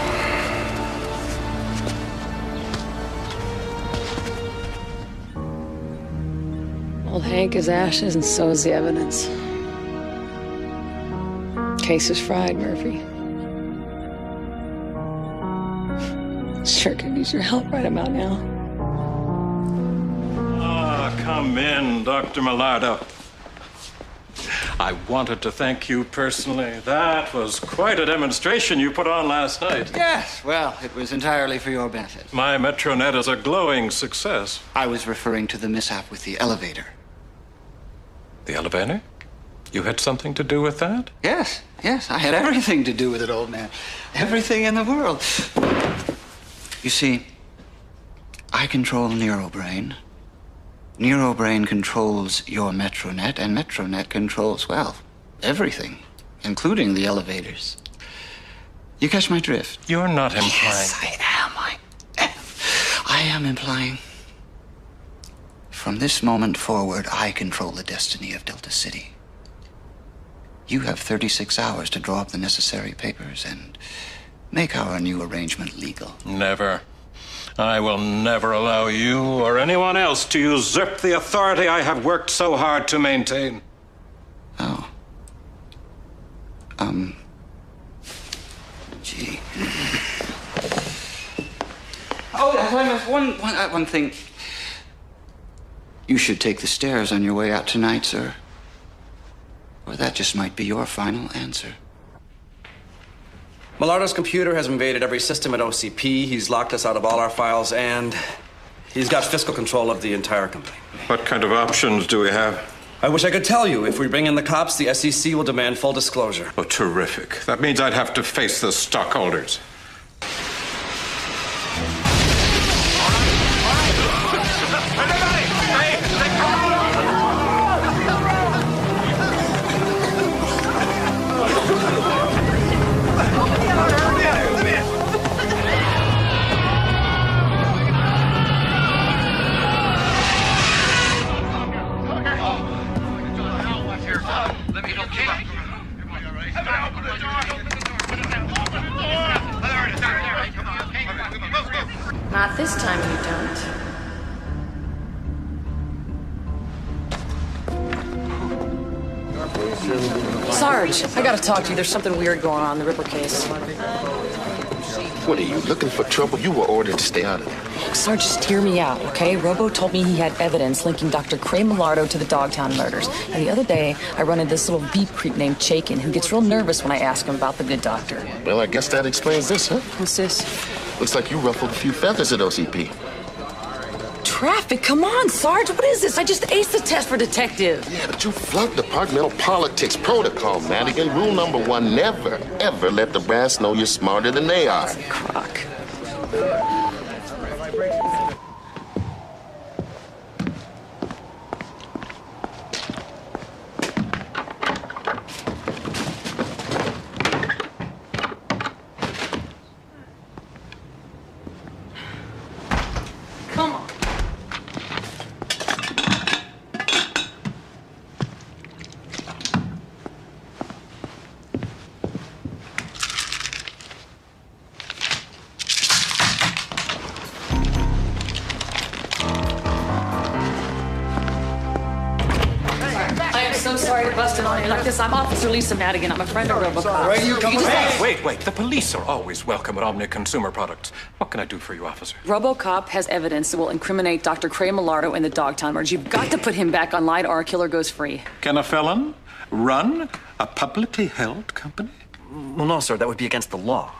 Old Hank is ashes and so is the evidence. Case is fried, Murphy. Sure could use your help right about now. Come in, Dr. Millardo. I wanted to thank you personally. That was quite a demonstration you put on last night. Yes, well, it was entirely for your benefit. My Metronet is a glowing success. I was referring to the mishap with the elevator. The elevator? You had something to do with that? Yes, I had everything to do with it, old man. Everything in the world. You see, I control Neurobrain. Neurobrain controls your Metronet, and Metronet controls, well, everything, including the elevators. You catch my drift? You're not implying. Yes, I am. I am implying. From this moment forward, I control the destiny of Delta City. You have 36 hours to draw up the necessary papers and make our new arrangement legal. Never. I will never allow you or anyone else to usurp the authority I have worked so hard to maintain. Oh. Gee. Oh, one thing. You should take the stairs on your way out tonight, sir. Or that just might be your final answer. Millardo's computer has invaded every system at OCP. He's locked us out of all our files, and he's got fiscal control of the entire company. What kind of options do we have? I wish I could tell you. If we bring in the cops, the SEC will demand full disclosure. Oh, terrific. That means I'd have to face the stockholders. Not this time you don't. Sarge, I gotta talk to you. There's something weird going on in the Ripper case. What are you, looking for trouble? You were ordered to stay out of there. Sarge, just hear me out, okay? Robo told me he had evidence linking Dr. Cray Millardo to the Dogtown murders. And the other day, I run into this little beep creep named Chaikin who gets real nervous when I ask him about the good doctor. Well, I guess that explains this, huh? What's this? Looks like you ruffled a few feathers at OCP. Traffic, come on, Sarge, what is this? I just aced the test for detective. Yeah, but you flunked departmental politics protocol, Madigan. Rule number 1, never, ever let the brass know you're smarter than they are. Crock. Come on. I am so sorry to bust it on you like this. I'm Officer Lisa Madigan. I'm a friend of RoboCop. Where are you coming from? Wait. The police are always welcome at Omni Consumer Products. What can I do for you, officer? RoboCop has evidence that will incriminate Dr. Cray Millardo in the Dogtown murders. You've got to put him back online or our killer goes free. Can a felon run a publicly held company? Well, no, sir. That would be against the law.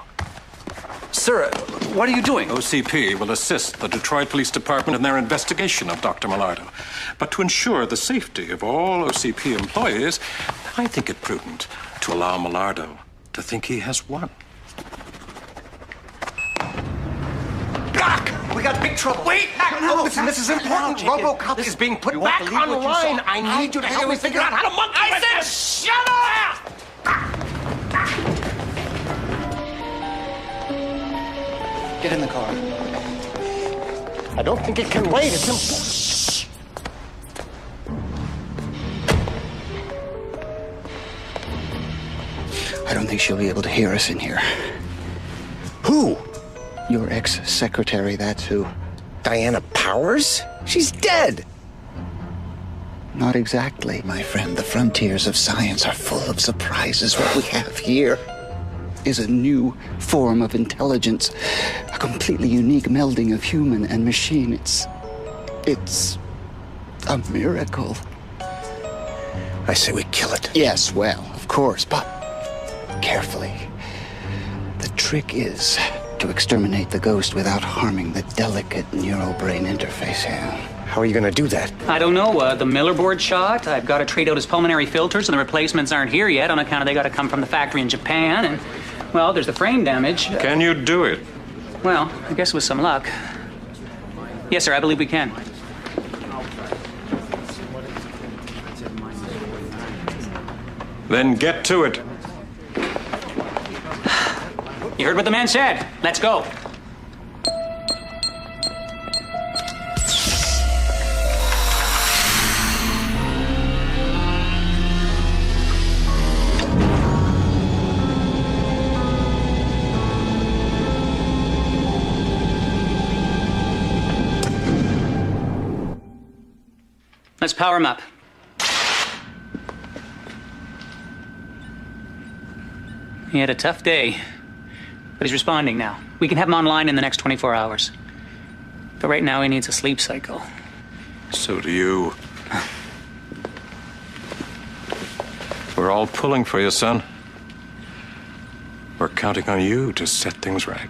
Sir, what are you doing? OCP will assist the Detroit Police Department in their investigation of Dr. Millardo. But to ensure the safety of all OCP employees, I think it prudent to allow Millardo to think he has won. Doc, we got big trouble. Wait! No, listen, this is important. RoboCop is being put back on the line. I need you to help me figure out how to monkey with I this. said shut up! Get in the car. I don't think it can wait. It's important. I don't think she'll be able to hear us in here. Who? Your ex-secretary, that's who. Diana Powers? She's dead. Not exactly, my friend. The frontiers of science are full of surprises. What we have here is a new form of intelligence, a completely unique melding of human and machine. It's a miracle. I say we kill it. Yes, well, of course, but carefully. The trick is to exterminate the ghost without harming the delicate neural-brain interface here. How are you going to do that? I don't know. The Miller board shot. I've got to trade out his pulmonary filters, and the replacements aren't here yet on account of they got to come from the factory in Japan. And, well, there's the frame damage. Can you do it? Well, I guess with some luck. Yes, sir, I believe we can. Then get to it. You heard what the man said. Let's go. Let's power him up. He had a tough day, but he's responding now. We can have him online in the next 24 hours. But right now he needs a sleep cycle. So do you. We're all pulling for you, son. We're counting on you to set things right.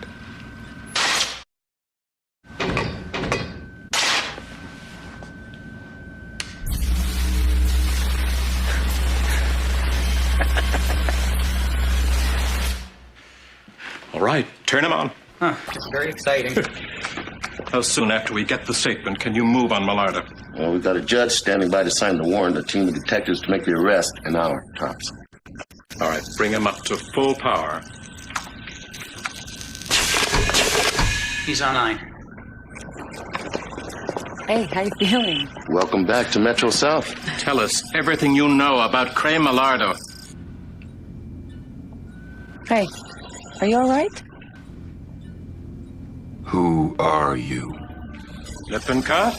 All right, turn him on. Huh, very exciting. How soon after we get the statement can you move on Millardo? Well, we've got a judge standing by to sign the warrant, a team of detectives to make the arrest, an hour tops. All right, bring him up to full power. He's online. Hey, how you feeling? Welcome back to Metro South. Tell us everything you know about Cray Millardo. Hey, are you all right? Who are you? Lippincott?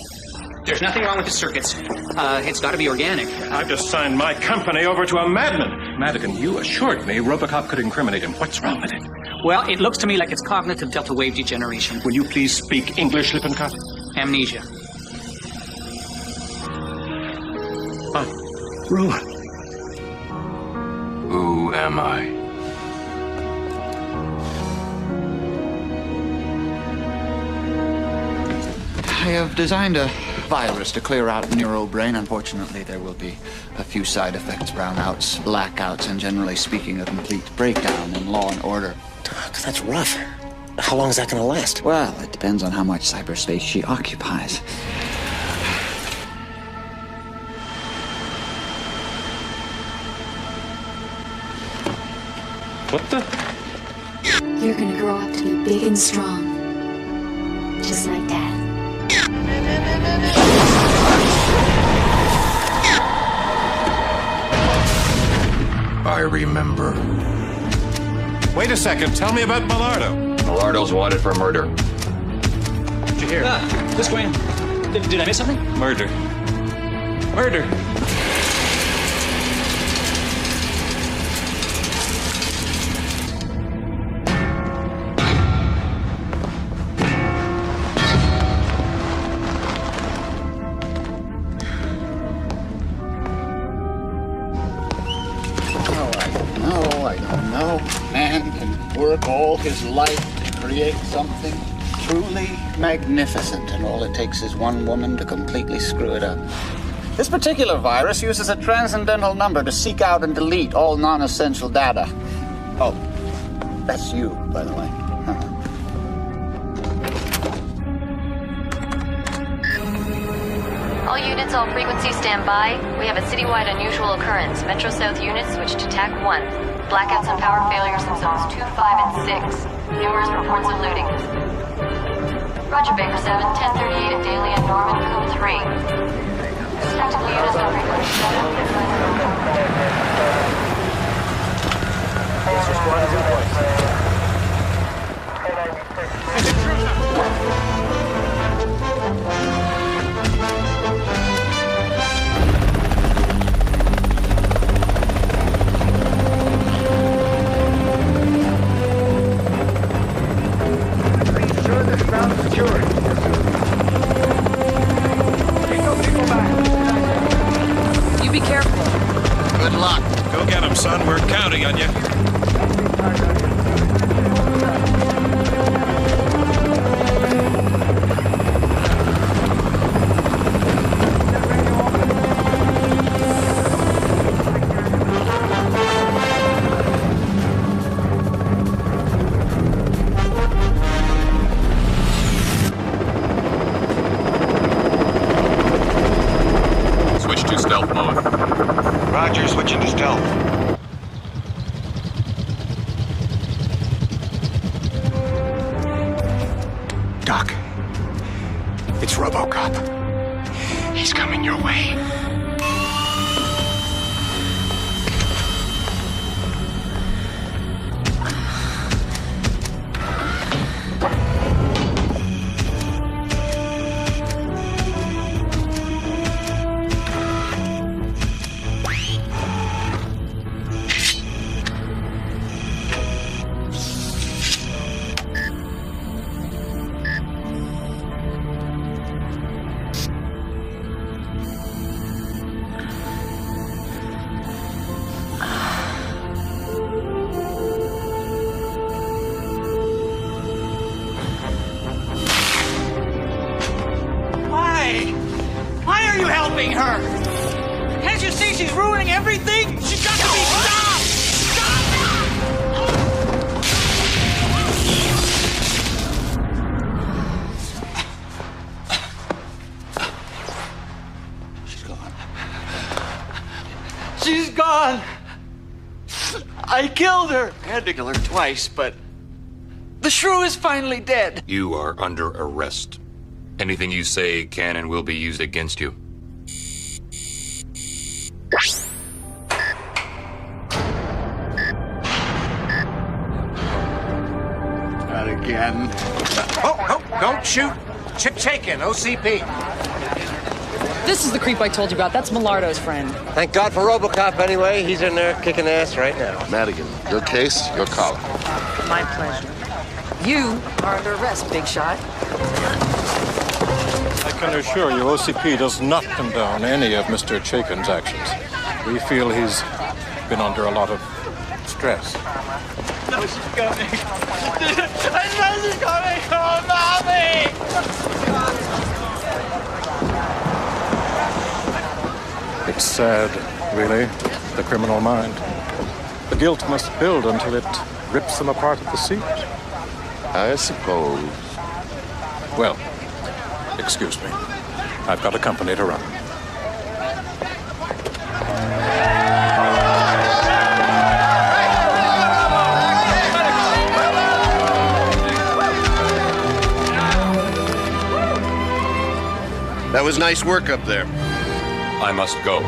There's nothing wrong with the circuits. It's got to be organic. I've just signed my company over to a madman. Madigan, you assured me RoboCop could incriminate him. What's wrong with it? Well, it looks to me like it's cognitive delta wave degeneration. Will you please speak English, Lippincott? Amnesia. Rowan. Who am I? I have designed a virus to clear out neurobrain. Unfortunately, there will be a few side effects, brownouts, blackouts, and generally speaking, a complete breakdown in law and order. Doc, that's rough. How long is that going to last? Well, it depends on how much cyberspace she occupies. What the? You're gonna grow up to be big and strong. Just like Dad. I remember. Wait a second. Tell me about Millardo. Millardo's wanted for murder. Did you hear? Let's go in. Did I miss something? Murder. Murder. All his life to create something truly magnificent, and all it takes is one woman to completely screw it up. This particular virus uses a transcendental number to seek out and delete all non-essential data. Oh, that's you, by the way. All units, all frequencies, stand by. We have a citywide unusual occurrence. Metro South units switch to TAC 1. Blackouts and power failures in zones 2, 5, and 6. Numerous reports of looting. Roger, Baker 7, 1038 at Daly and Norman, code 3. Tactical units on frequency 7. Answer squad is in You be careful. Good luck. Go get him, son. We're counting on you. Switch to stealth mode. Roger, switching to stealth. Doc, it's RoboCop. He's coming your way. you helping her? Can't you see she's ruining everything? She's got to be stopped! She's gone. I killed her. I had to kill her twice, but the shrew is finally dead. You are under arrest. Anything you say can and will be used against you. Not again. Oh, don't shoot. Chip Chaikin, OCP. This is the creep I told you about. That's Millardo's friend. Thank God for RoboCop anyway. He's in there kicking ass right now. Madigan, your case, your call. My pleasure. You are under arrest, big shot. I can assure you OCP does not condone any of Mr. Chaikin's actions. We feel he's been under a lot of stress. No, she's coming. I know she's coming. Oh, Mommy! It's sad, really, the criminal mind. The guilt must build until it rips them apart at the seams. I suppose. Well, excuse me. I've got a company to run. That was nice work up there. I must go.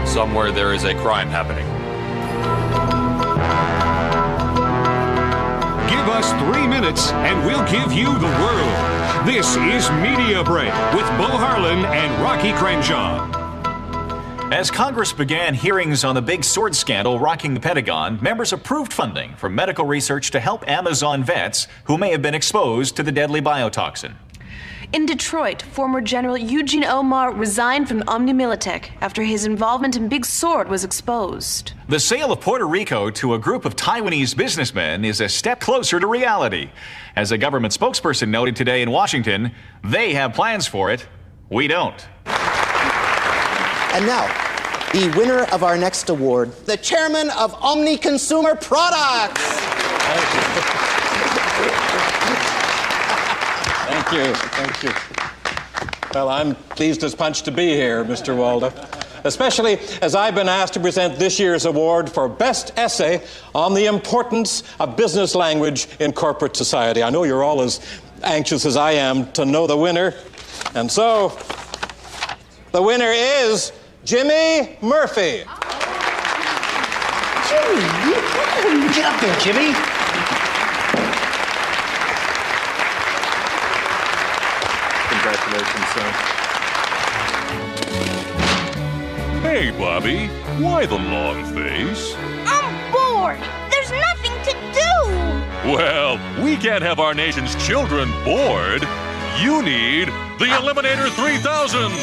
Somewhere there is a crime happening. Give us 3 minutes and we'll give you the world. This is Media Break with Bo Harlan and Rocky Crenshaw. As Congress began hearings on the big sword scandal rocking the Pentagon, members approved funding for medical research to help Amazon vets who may have been exposed to the deadly biotoxin. In Detroit, former General Eugene Omar resigned from Omni Militech after his involvement in Big Sword was exposed. The sale of Puerto Rico to a group of Taiwanese businessmen is a step closer to reality. As a government spokesperson noted today in Washington, they have plans for it. We don't. And now, the winner of our next award, the chairman of Omni Consumer Products. Thank you. Well, I'm pleased as punch to be here, Mr. Waldo, especially as I've been asked to present this year's award for Best Essay on the Importance of Business Language in Corporate Society. I know you're all as anxious as I am to know the winner, and so the winner is Jimmy Murphy. Jimmy, get up there, Jimmy. Congratulations, son. Hey, Bobby. Why the long face? I'm bored. There's nothing to do. Well, we can't have our nation's children bored. You need the Eliminator 3000.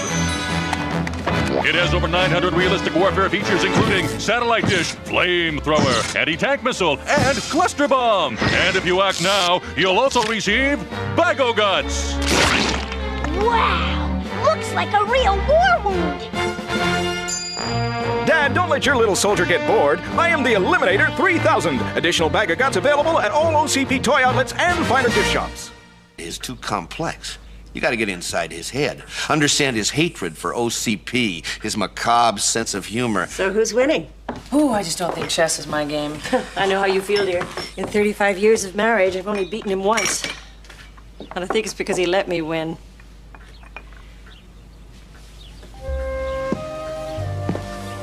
It has over 900 realistic warfare features, including satellite dish, flamethrower, anti-tank missile, and cluster bomb. And if you act now, you'll also receive Bago Guts. Wow. Looks like a real war wound. Dad, don't let your little soldier get bored. I am the Eliminator 3000. Additional bag of guts available at all OCP toy outlets and finer gift shops. Is too complex. You got to get inside his head. Understand his hatred for OCP, his macabre sense of humor. So who's winning? Ooh, I just don't think chess is my game. I know how you feel, dear. In 35 years of marriage, I've only beaten him once. And I think it's because he let me win.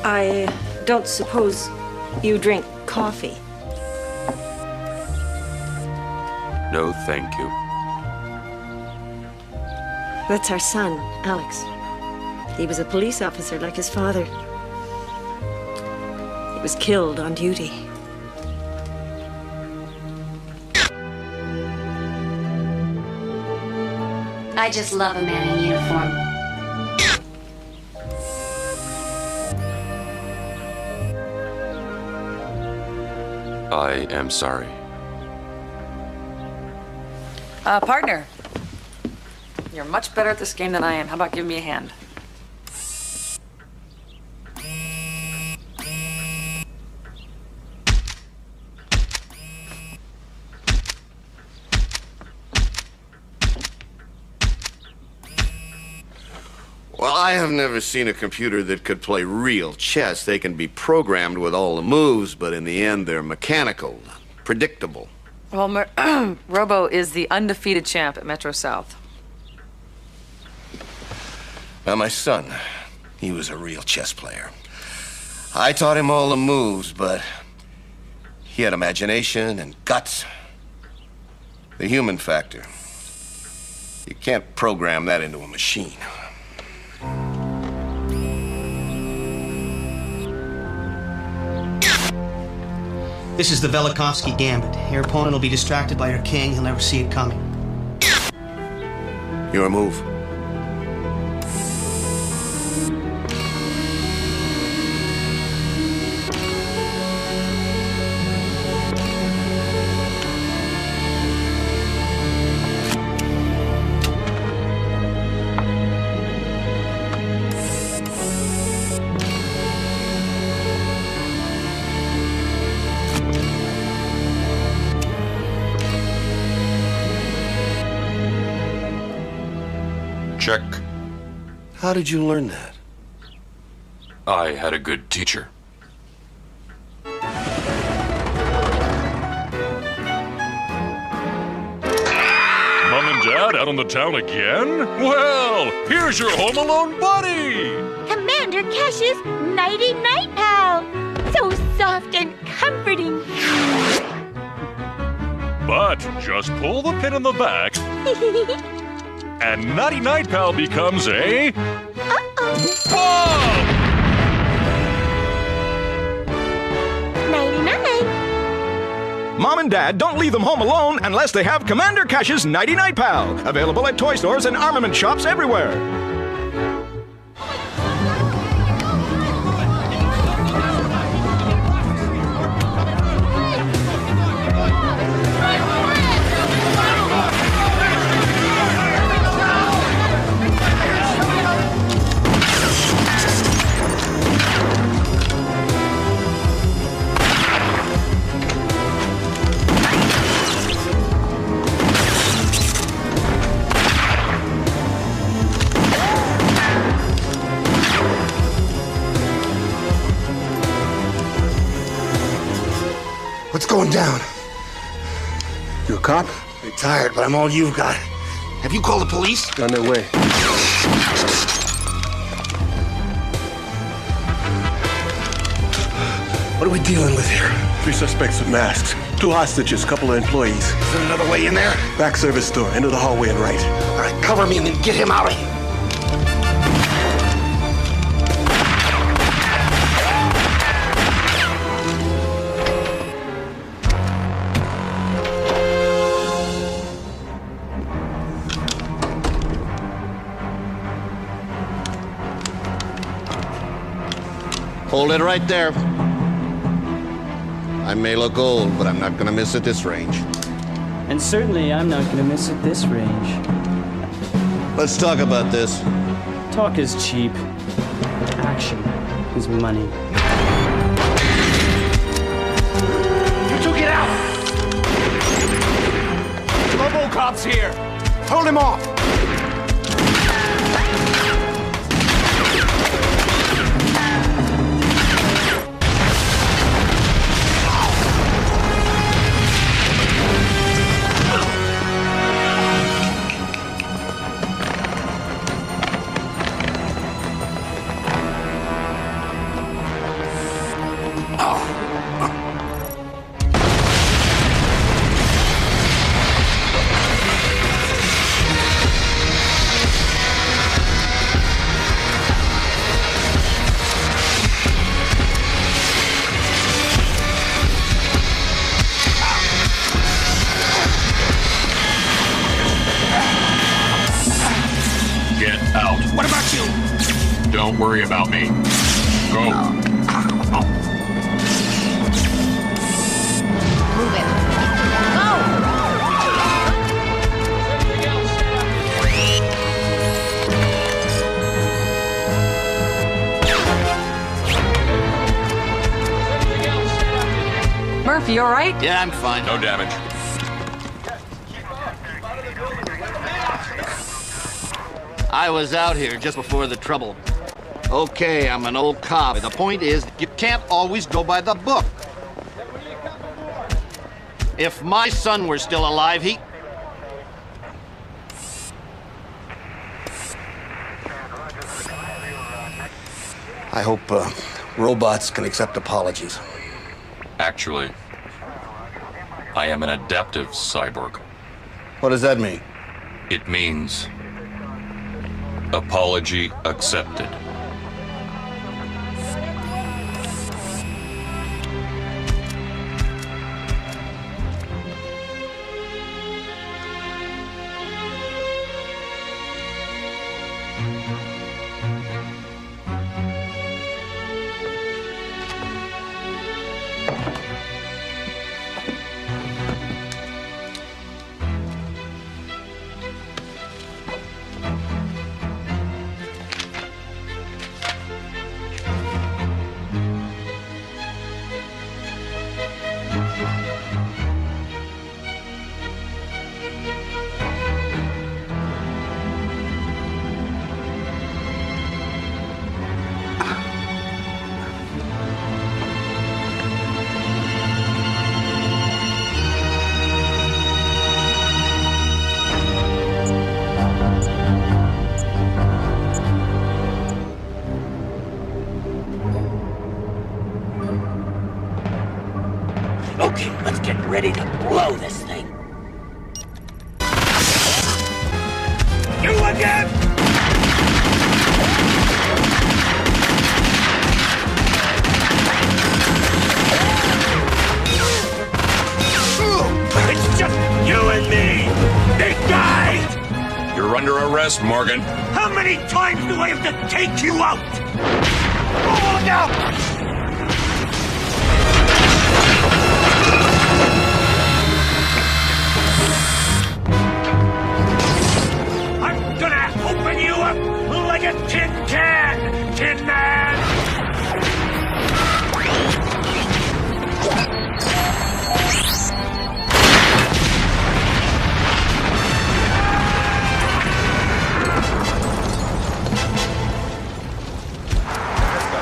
I don't suppose you drink coffee. No, thank you. That's our son, Alex. He was a police officer like his father. He was killed on duty. I just love a man in uniform. I am sorry. Partner. You're much better at this game than I am. How about giving me a hand? Well, I have never seen a computer that could play real chess. They can be programmed with all the moves, but in the end, they're mechanical, predictable. Well, Robo is the undefeated champ at Metro South. Now, my son, he was a real chess player. I taught him all the moves, but he had imagination and guts. The human factor. You can't program that into a machine. This is the Velikovsky Gambit. Your opponent will be distracted by your king. He'll never see it coming. Your move. Check. How did you learn that? I had a good teacher. Mom and Dad out on the town again? Well, here's your Home Alone buddy! Commander Cash's nighty-night pal. So soft and comforting. But just pull the pin in the back, and Naughty Night Pal becomes a... bomb! Nighty-night. Mom and Dad don't leave them home alone unless they have Commander Cash's Nighty Night Pal. Available at toy stores and armament shops everywhere. What's going down? You a cop? Retired, but I'm all you've got. Have you called the police? On their way. What are we dealing with here? 3 suspects with masks. 2 hostages, couple of employees. Is there another way in there? Back service store, end of the hallway and right. All right, cover me and then get him out of here. Hold it right there. I may look old, but I'm not gonna miss at this range. And certainly I'm not gonna miss at this range. Let's talk about this. Talk is cheap. Action is money. You two get out! RoboCop's here! Hold him off! Get out. What about you? Don't worry about me. Go. Move it. Go! Murphy, you all right? Yeah, I'm fine. No damage. I was out here just before the trouble. Okay, I'm an old cop. The point is, you can't always go by the book. If my son were still alive, he... I hope robots can accept apologies. Actually, I am an adaptive cyborg. What does that mean? It means apology accepted. Okay, let's get ready to blow this thing. You again! It's just you and me, big guy! You're under arrest, Morgan. How many times do I have to take you out? Oh, look out! Open you up like a tin can, Tin Man!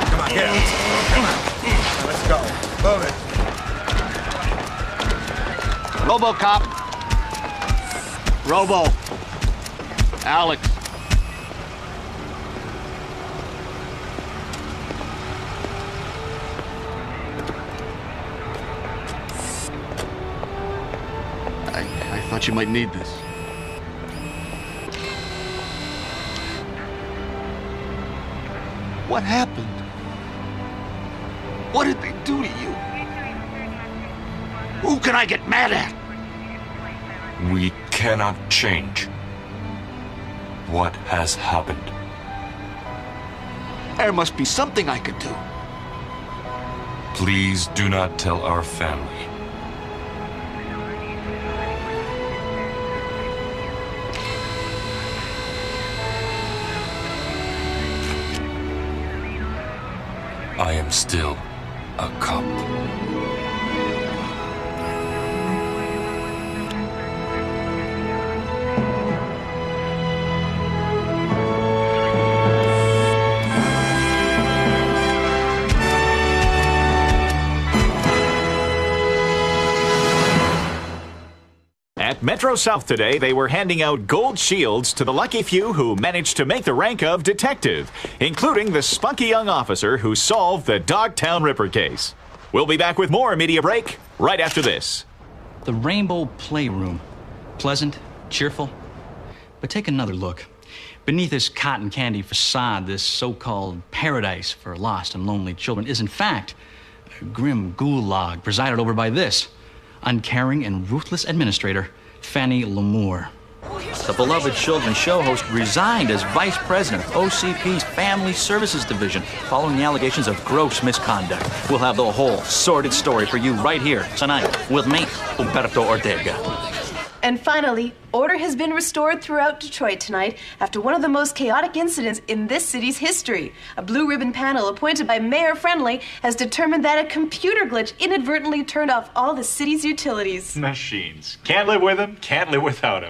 Come on, get it. Come on. Let's go. Move it. RoboCop. Robo. Alex. I thought you might need this. What happened? What did they do to you? Who can I get mad at? We cannot change what has happened. There must be something I could do. Please do not tell our family. I am still a cop. At Metro South today, they were handing out gold shields to the lucky few who managed to make the rank of detective, including the spunky young officer who solved the Dogtown Ripper case. We'll be back with more Media Break right after this. The Rainbow Playroom. Pleasant, cheerful. But take another look. Beneath this cotton candy facade, this so-called paradise for lost and lonely children is in fact a grim gulag presided over by this uncaring and ruthless administrator, Fanny Lamour. The beloved children's show host resigned as vice president of OCP's Family Services Division following the allegations of gross misconduct. We'll have the whole sordid story for you right here tonight with me, Humberto Ortega. And finally, order has been restored throughout Detroit tonight after one of the most chaotic incidents in this city's history. A blue ribbon panel appointed by Mayor Friendly has determined that a computer glitch inadvertently turned off all the city's utilities. Machines. Can't live with them, can't live without them.